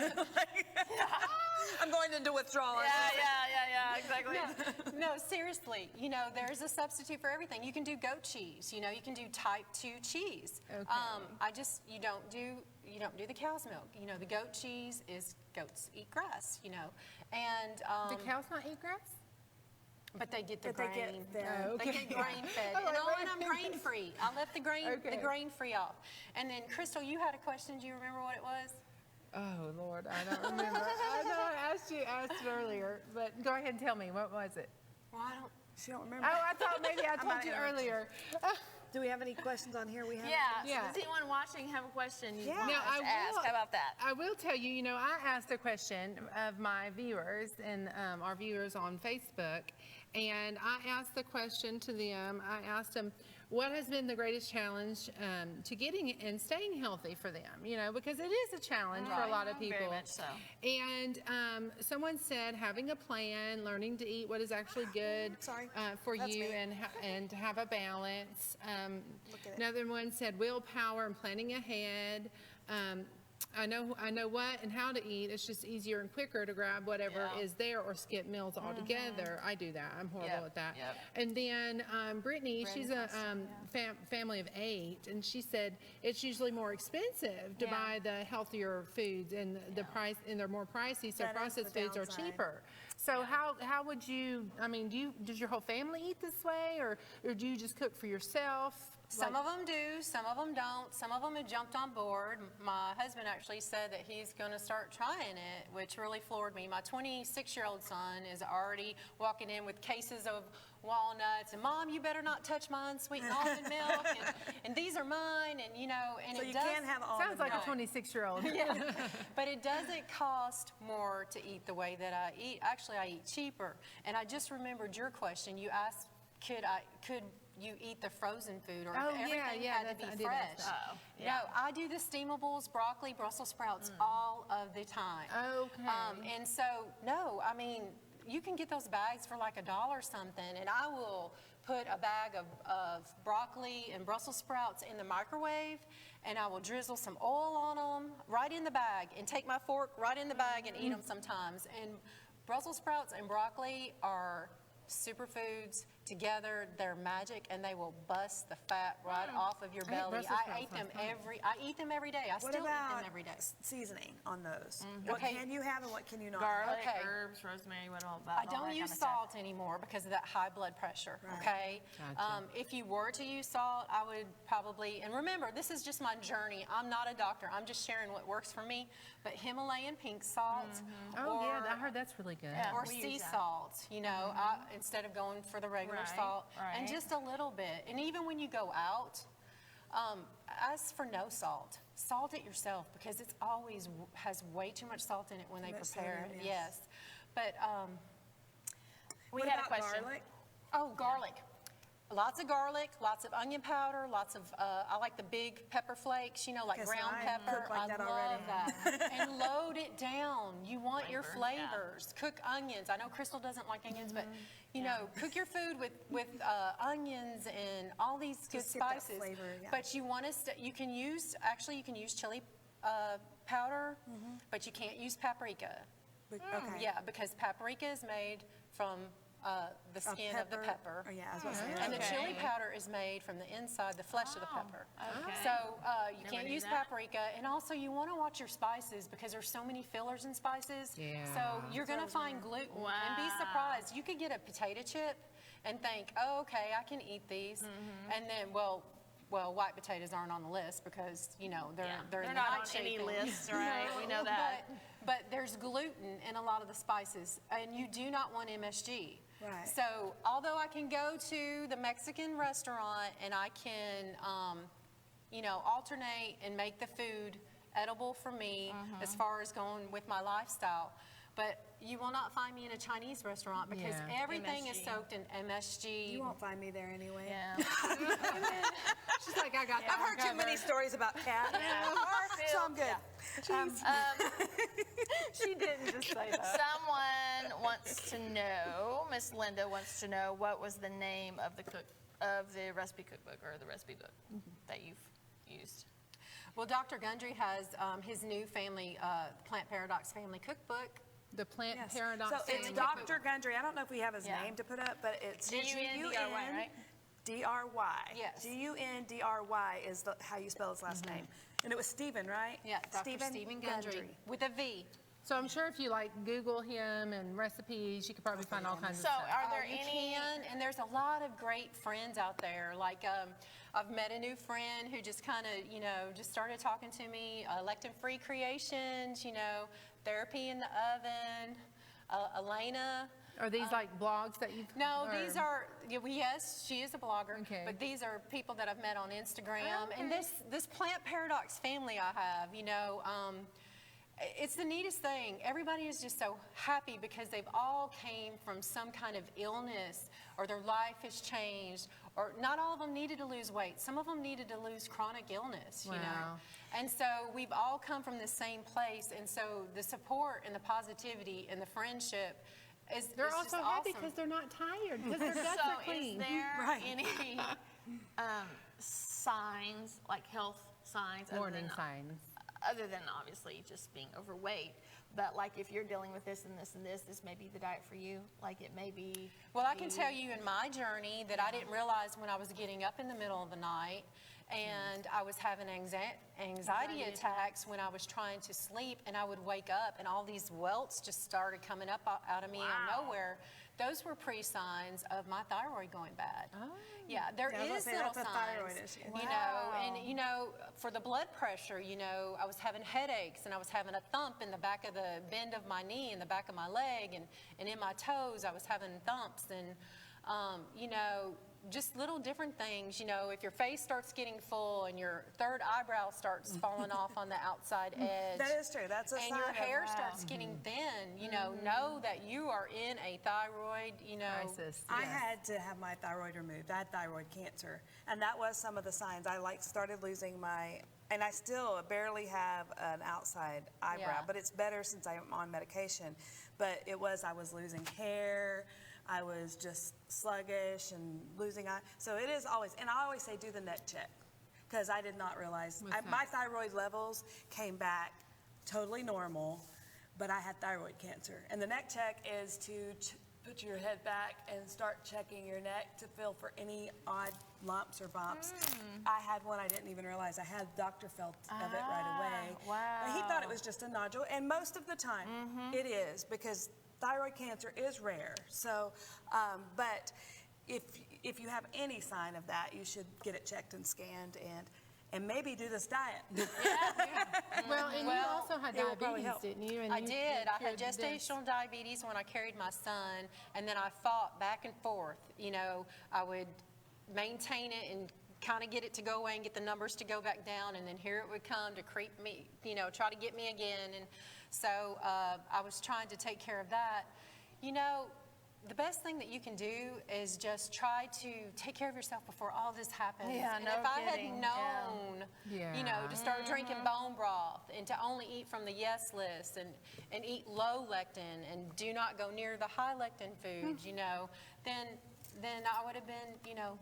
I'm going into withdrawal. Yeah, exactly. No, seriously, you know, there's a substitute for everything. You can do goat cheese, you know, you can do type 2 cheese. Okay. You don't do the cow's milk. You know, the goat cheese is goats eat grass, you know. And The cows not eat grass? but they get the But they get grain. the- They get grain fed. Oh, And wait. I'm grain free. I left the Okay. grain free off. And then Crystal, you had a question. Do you remember what it was? Oh Lord, I don't remember. I know I asked it earlier, but go ahead and tell me, what was it? Well, I don't. She don't remember. Oh, I thought maybe I I'm told not you interrupting. earlier. Do we have any questions on here? We have. Yeah. Yeah. So does anyone watching have a question you Yeah. want Now, us to ask? How about that? I will tell you, you know, I asked a question of my viewers and our viewers on Facebook, and I asked the question to them. I asked them, what has been the greatest challenge to getting and staying healthy for them? You know, because it is a challenge for a lot of people. Very much so. And someone said having a plan, learning to eat what is actually good Sorry. For That's you, me. and to have a balance. at it. Another one said willpower and planning ahead. I know what and how to eat. It's just easier and quicker to grab whatever Yeah. is there or skip meals altogether. I do that. I'm horrible Yep, at that. yep. And then Brittany, she's a family of 8, and she said it's usually more expensive to Yeah. buy the healthier foods, and the price, and they're more pricey. So That is processed the foods are downside. cheaper. So how would you? I mean, does your whole family eat this way, or do you just cook for yourself? Some of them do, some of them don't. Some of them have jumped on board. My husband actually said that he's going to start trying it, which really floored me. My 26-year-old son is already walking in with cases of walnuts, and Mom, you better not touch my unsweetened almond milk, and these are mine, and you know, and So it you does. can have all Sounds like a No. 26-year-old. Yeah, but it doesn't cost more to eat the way that I eat. Actually, I eat cheaper. And I just remembered your question. You asked, could you eat the frozen food, or if Oh, yeah, everything yeah, had to that's- I be did ask fresh? that. Oh, yeah. No, I do the steamables, broccoli, Brussels sprouts all of the time. Okay. And so, no, I mean, you can get those bags for like $1 something, and I will put a bag of broccoli and Brussels sprouts in the microwave, and I will drizzle some oil on them right in the bag, and take my fork right in the bag and eat them sometimes. And Brussels sprouts and broccoli are superfoods together. They're magic, and they will bust the fat right off of your I hate belly. Brussels I sprouts eat them sometimes. I eat them every day. I What still eat about them every day. seasoning on those? What Okay. can you have and what can you not Garlic, have? Okay. herbs, rosemary, what all that. I don't use salt anymore because of that high blood pressure, Right. okay? Gotcha. If you were to use salt, I would probably, and remember, this is just my journey. I'm not a doctor. I'm just sharing what works for me. But Himalayan pink salt, Oh, yeah, or, I heard that's really good. Yeah. or we sea use that. salt, you know, instead of going for the regular Right, salt. And right. just a little bit. And even when you go out, ask for no salt. Salt it yourself, because it's always has way too much salt in it when they much prepare sodium, it. yes. Yes. But We What had a about question. garlic? oh, garlic. Lots of garlic, lots of onion powder, lots of, I like the big pepper flakes, you know, like Guess ground I pepper. cook like I that love already. that. And load it down. You want your Flavor, yeah. flavors. Cook onions. I know Crystal doesn't like onions, but, you Mm-hmm. know, cook your food with onions and all these good Just get that spices. flavor, yeah. But you want to, you can use chili powder, but you can't use paprika. Okay. Yeah, because paprika is made from the skin of the pepper. Oh, yeah, I was about to say And the that. chili powder is made from the inside, the flesh of the pepper. okay. So you Never can't knew use that. paprika. And also you want to watch your spices, because there's so many fillers in spices. Yeah. So you're going to find gluten. And be Wow. surprised. You could get a potato chip and think, oh, okay, I can eat these. Mm-hmm. And then, well, white potatoes aren't on the list because, you know, they're They're in the not on nightshade any thing. list, right? We know that. But there's gluten in a lot of the spices, and you do not want MSG. Right. So although I can go to the Mexican restaurant and I can, you know, alternate and make the food edible for me as far as going with my lifestyle, but you will not find me in a Chinese restaurant because Yeah. everything is MSG. soaked in MSG. You won't find me there anyway. Yeah. She's like, I got that. I've heard too many stories about cat, so I'm good. She didn't just say that. Someone wants to know, Miss Linda wants to know, what was the name of the recipe cookbook or the recipe book that you've used? Well, Dr. Gundry has his new family, Plant Paradox Family Cookbook. The plant Yes. paradox. So it's family Dr. Gundry. I don't know if we have his Yeah. name to put up, but it's G-U-N-D-R-Y, right? D-R-Y. Yes. G-U-N-D-R-Y is how you spell his last name. And it was Stephen, right? Yeah, Dr. Stephen Gundry with a V. So I'm sure if you like Google him and recipes, you could probably find all kinds So of stuff. are there You any? can, and there's a lot of great friends out there. Like I've met a new friend who just kind of, you know, just started talking to me. Lectin-free creations, you know, therapy in the oven. Elena. Are these like blogs that you've? No, or- these are, yes, she is a blogger, Okay. but these are people that I've met on Instagram. Oh, okay. And this Plant Paradox family I have, you know, it's the neatest thing. Everybody is just so happy because they've all came from some kind of illness, or their life has changed, or not all of them needed to lose weight. Some of them needed to lose chronic illness, you know. Wow. And so we've all come from the same place, and so the support and the positivity and the friendship is They're is just also happy awesome. because they're not tired, because their guts So are clean. is there Right. any signs, like health signs, Warning signs. other than obviously just being overweight, but like if you're dealing with this and this and this may be the diet for you, like it may be. Well, I can tell you in my journey that I didn't realize when I was getting up in the middle of the night and I was having anxiety attacks when I was trying to sleep, and I would wake up and all these welts just started coming up out of me out of nowhere. Those were pre-signs of my thyroid going bad. Oh. Yeah, there Yeah, I was gonna is say, little that's a signs, thyroid issue. you know, and you know, for the blood pressure, you know, I was having headaches and I was having a thump in the back of the bend of my knee and the back of my leg, and in my toes I was having thumps, and you know, just little different things. You know, if your face starts getting full and your third eyebrow starts falling off on the outside edge. That is true. That's a and sign your of hair that. starts getting thin, you know that you are in a thyroid, you know. Crisis. I yes. had to have my thyroid removed. I had thyroid cancer, and that was some of the signs. I started losing my, and I still barely have an outside eyebrow, Yeah. but it's better since I'm on medication. But I was losing hair. I was just sluggish and losing eye. So it is always, and I always say do the neck check, because I did not realize my thyroid levels came back totally normal, but I had thyroid cancer. And the neck check is to put your head back and start checking your neck to feel for any odd lumps or bumps. I had one I didn't even realize I had. The doctor felt of it right away. wow. But he thought it was just a nodule, and most of the time it is, because thyroid cancer is rare. So, but if you have any sign of that, you should get it checked and scanned, and maybe do this diet. Well, and you also had it will probably diabetes, help. didn't you? And I you did. I had cured this. gestational diabetes when I carried my son, and then I fought back and forth. You know, I would maintain it and kind of get it to go away and get the numbers to go back down, and then here it would come to creep me, you know, try to get me again. And so I was trying to take care of that. You know, the best thing that you can do is just try to take care of yourself before all this happens. Yeah, and no if I had kidding. known, you know, Yeah. to start drinking bone broth and to only eat from the yes list and eat low lectin and do not go near the high lectin foods, you know, then I would have been, you know,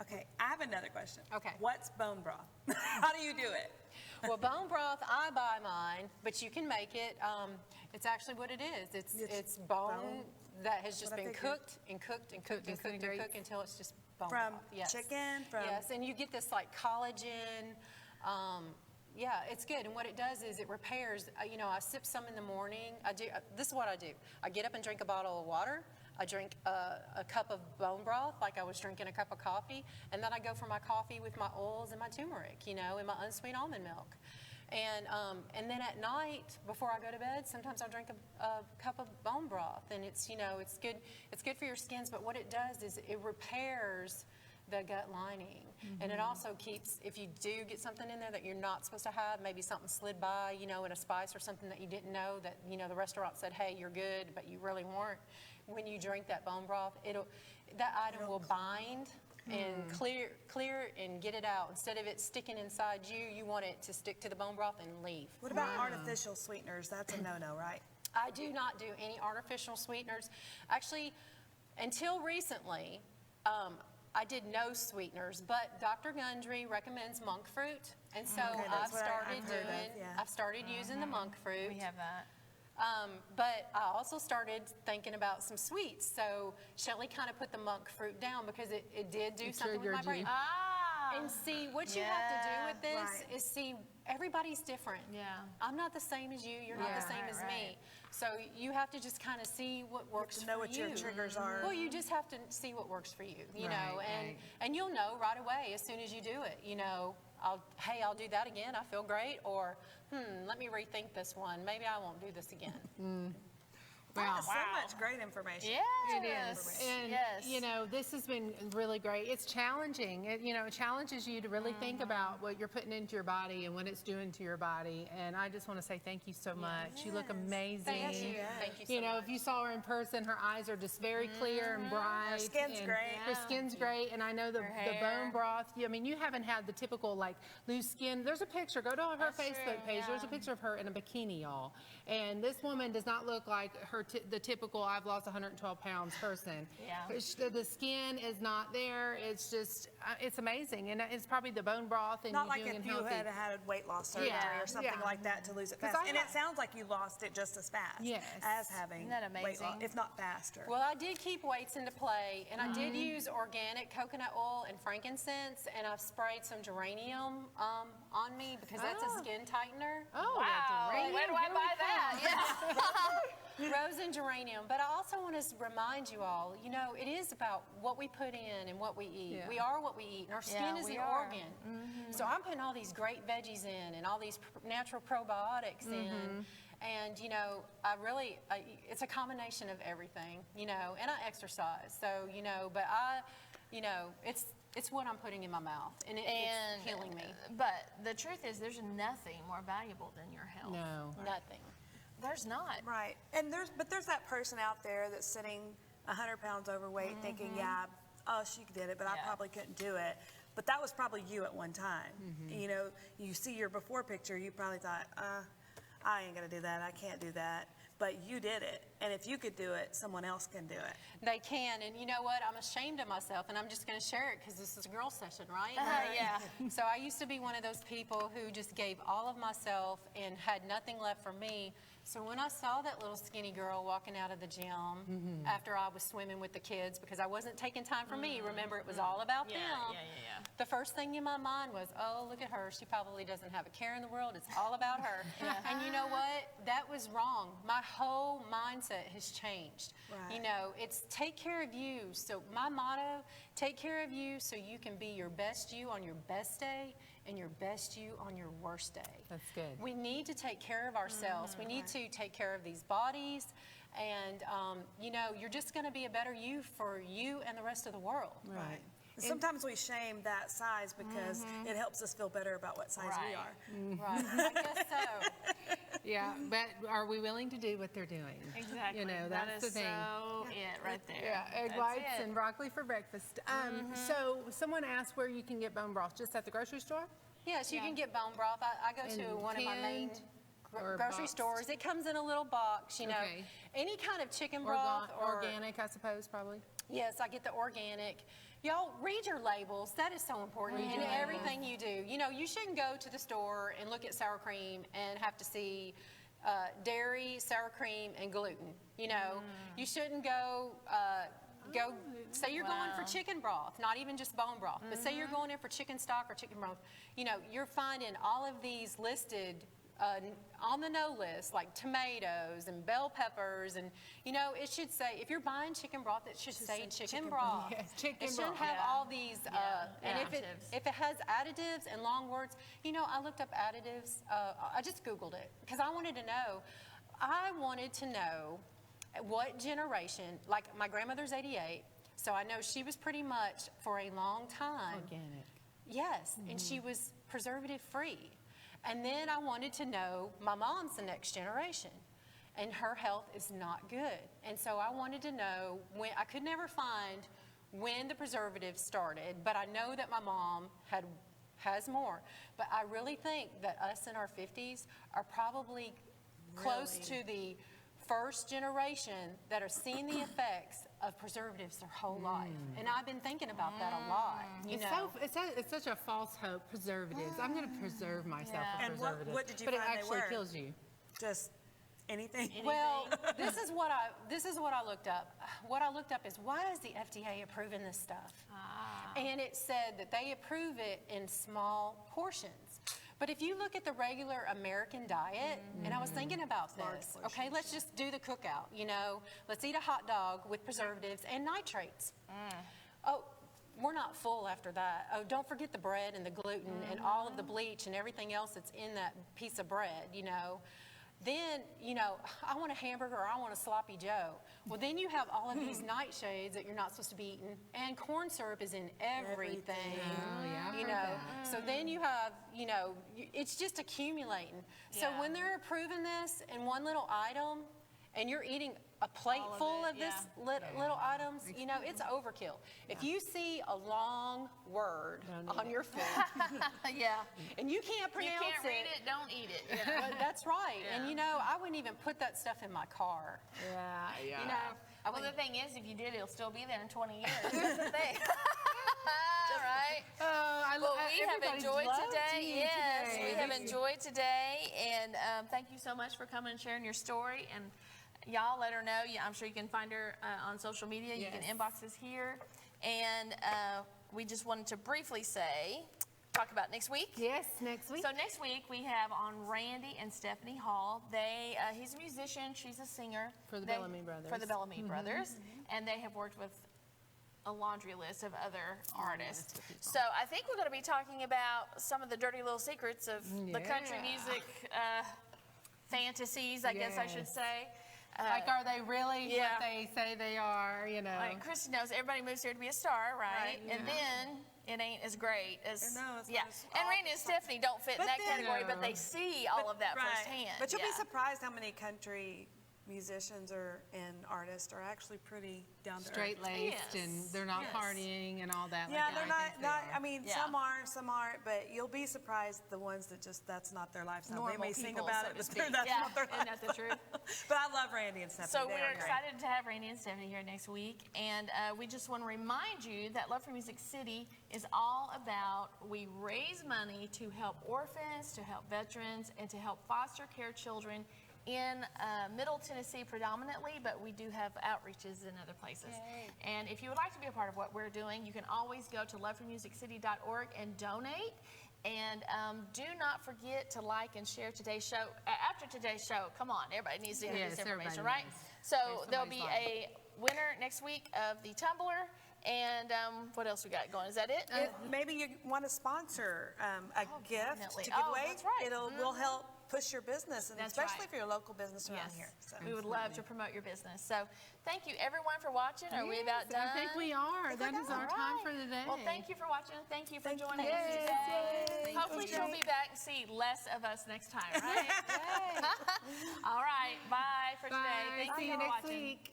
Okay, I have another question. Okay. What's bone broth? How do you do it? well, bone broth, I buy mine, but you can make it. It's actually what it is. It's bone that has just what I been figured. cooked and cooked and cooked and cooked and disintegrates. cooked until it's just bone From broth. Yes. chicken? From Yes, and you get this like collagen. Yeah, it's good. And what it does is it repairs. You know, I sip some in the morning. This is what I do. I get up and drink a bottle of water. I drink a cup of bone broth like I was drinking a cup of coffee, and then I go for my coffee with my oils and my turmeric, you know, and my unsweet almond milk. And then at night before I go to bed, sometimes I'll drink a cup of bone broth, and it's, you know, it's good for your skins. But what it does is it repairs the gut lining, and it also keeps, if you do get something in there that you're not supposed to have, maybe something slid by, you know, in a spice or something that you didn't know that, you know, the restaurant said, hey, you're good, but you really weren't. When you drink that bone broth, that item will bind and clear and get it out. Instead of it sticking inside you, you want it to stick to the bone broth and leave. What about artificial sweeteners? That's a no-no, right? I do not do any artificial sweeteners. Actually, until recently, I did no sweeteners, but Dr. Gundry recommends monk fruit, and so Okay, that's I've what started I've heard of, doing. yeah. I've started using the monk fruit. We have that. But I also started thinking about some sweets. So Shelly kind of put the monk fruit down because it did do something with my triggered brain. you. And see, what you have to do with this right. is see, everybody's different. Yeah. I'm not the same as you. You're not the same as me. So you have to just kind of see what works to know for what you. your triggers are. Well, you just have to see what works for you, you know, Right, and you'll know right away as soon as you do it, you know. I'll do that again. I feel great. Or, let me rethink this one. Maybe I won't do this again. Wow. So much great information. It is. And, you know, this has been really great. It's challenging. It challenges you to really think about what you're putting into your body and what it's doing to your body. And I just want to say thank you so much. You look amazing. Thank you. Thank you so You know, much. if you saw her in person, her eyes are just very clear and bright. Her skin's and great. Her skin's great. And I know the bone broth, I mean, you haven't had the typical, like, loose skin. There's a picture. Go to her Facebook page. There's a picture of her in a bikini, y'all. And this woman does not look like the typical I've lost 112 pounds person. Yeah. The skin is not there. It's just, it's amazing. And it's probably the bone broth and Not you like doing if it you healthy. had weight loss surgery or something like that to lose it 'Cause fast. I And it have- sounds like you lost it just as fast Yes. as having Isn't that weight loss, amazing? if not faster. Well, I did keep weights into play, and I did use organic coconut oil and frankincense, and I've sprayed some geranium on me because that's a skin tightener. Oh, Wow. geranium. Where do I buy that? Rose and geranium. But I also want to remind you all, you know, it is about what we put in and what we eat. Yeah. We are what we eat, and our skin is we an are. organ. So I'm putting all these great veggies in and all these natural probiotics in. And, you know, it's a combination of everything, you know, and I exercise. So, you know, but it's what I'm putting in my mouth, and it's healing me. But the truth is, there's nothing more valuable than your health. No. Nothing. There's not. Right. And there's that person out there that's sitting 100 pounds overweight thinking, oh, she did it, but I Yeah. probably couldn't do it. But that was probably you at one time. You know, you see your before picture, you probably thought, I ain't gonna do that, I can't do that. But you did it. And if you could do it, someone else can do it. They can, and you know what? I'm ashamed of myself, and I'm just going to share it because this is a girl session, right? Yeah. So I used to be one of those people who just gave all of myself and had nothing left for me. So when I saw that little skinny girl walking out of the gym after I was swimming with the kids, because I wasn't taking time for me, remember, it was all about them. The first thing in my mind was, oh, look at her. She probably doesn't have a care in the world. It's all about her. And you know what? That was wrong. My whole mindset has changed. Right. You know, it's take care of you. So my motto, take care of you so you can be your best you on your best day and your best you on your worst day. That's good. We need to take care of ourselves. We need to take care of these bodies. And, you know, you're just going to be a better you for you and the rest of the world. Right. Sometimes we shame that size because it helps us feel better about what size we are. Right. I guess so. Yeah, but are we willing to do what they're doing? Exactly. You know, That that's is the thing. so it right there. Yeah, egg That's whites it. and broccoli for breakfast. So someone asked where you can get bone broth, just at the grocery store? Yes, you can get bone broth. I go to And one of my main canned or grocery boxed? stores. It comes in a little box, you know. Okay. Any kind of chicken broth or Organic, I suppose, probably. Yes, I get the organic. Y'all, read your labels. That is so important in everything you do. You know, you shouldn't go to the store and look at sour cream and have to see dairy, sour cream, and gluten. You know, you shouldn't go say you're going for chicken broth, not even just bone broth, but say you're going in for chicken stock or chicken broth. You know, you're finding all of these listed on the no list, like tomatoes and bell peppers, and you know, it should say, if you're buying chicken broth, it should say chicken broth. Yes, chicken It shouldn't broth. have all these, and additives. if it has additives and long words, you know, I looked up additives. I just Googled it because I wanted to know. I wanted to know what generation, like my grandmother's 88, so I know she was pretty much for a long time. Organic. Yes, and she was preservative free. And then I wanted to know, my mom's the next generation, and her health is not good. And so I wanted to know when, I could never find when the preservatives started, but I know that my mom has more. But I really think that us in our 50s are probably close to the first generation that are seeing the effects of preservatives their whole life. And I've been thinking about that a lot. You know. It's such a false hope, preservatives. I'm going to preserve myself with And preservatives. what did you but find it they actually were? kills you. Just anything. Well, this is what I looked up. What I looked up is, why is the FDA approving this stuff? And it said that they approve it in small portions. But if you look at the regular American diet, and I was thinking about this, okay, let's just do the cookout, you know, let's eat a hot dog with preservatives and nitrates. Oh, we're not full after that. Oh, don't forget the bread and the gluten and all of the bleach and everything else that's in that piece of bread, you know. then, you know, I want a hamburger or I want a sloppy Joe. Well, then you have all of these nightshades that you're not supposed to be eating, and corn syrup is in everything. Oh, yeah, I've You heard know, that. so then you have, you know, it's just accumulating. So Yeah. when they're approving this in one little item, and you're eating a plate All of full it, of this little items, you know, it's overkill. If you see a long word on your food Yeah. and you can't You pronounce can't read it, don't eat it. Yeah. But that's right. And you know, I wouldn't even put that stuff in my car. Yeah. You know, I Well, the wouldn't. thing is, if you did, it'll still be there in 20 years. That's the thing. Right? Well, we have everybody enjoyed loved today. you Yes, today. we have enjoyed today. And thank you so much for coming and sharing your story. And y'all let her know. I'm sure you can find her on social media. You can Yes. inbox us here. And we just wanted to briefly talk about next week. Yes, next week. So next week we have on Randy and Stephanie Hall. He's a musician, she's a singer. For the They- Bellamy Brothers. For the Bellamy Brothers. And they have worked with a laundry list of other artists. So I think we're going to be talking about some of the dirty little secrets of the country Yeah. music fantasies, I guess I should Yes. say. Like, are they really yeah. what they say they are, you know? Like Christy knows everybody moves here to be a star, right? Right, And then it ain't as great as No, it's yeah. not as And Randy and Stephanie don't fit in But that then- category, but they see all of that Right. firsthand. But you'll yeah. be surprised how many country musicians and artists are actually pretty down to earth. Straight-laced, Yes. and they're not Yes. partying and all that. Yeah, like they're I not. think they Not. are. I mean, Yeah. some aren't. But you'll be surprised the ones that that's not their lifestyle. Normal they may sing people, about so it, to but speak. that's Yeah, not their isn't that the lifestyle. truth? But I love Randy and Stephanie. So They we're are great. excited to have Randy and Stephanie here next week, and we just want to remind you that Love for Music City is all about we raise money to help orphans, to help veterans, and to help foster care children in Middle Tennessee predominantly, but we do have outreaches in other places. And if you would like to be a part of what we're doing, you can always go to loveformusiccity.org and donate. And do not forget to like and share today's show. After today's show, come on, everybody needs to hear Yes, this information, everybody right? knows. So there'll be somebody's a winner next week of the tumbler. And what else we got going? Is that it? Maybe you want to sponsor a gift definitely. to give Oh, away. that's right. Will help push your business, and That's especially right. if you're a local business around Yes, here. So. we would love to promote your business. So thank you everyone for watching. Are we about Yes, done? I think we are. That is our All time right. for the day. Well, thank you for watching. Thank you for Thank you. joining us Yes, today. yay. Hopefully she'll be back and see less of us next time, right? All right. Bye for today. Bye. Thank See you you for next watching. week.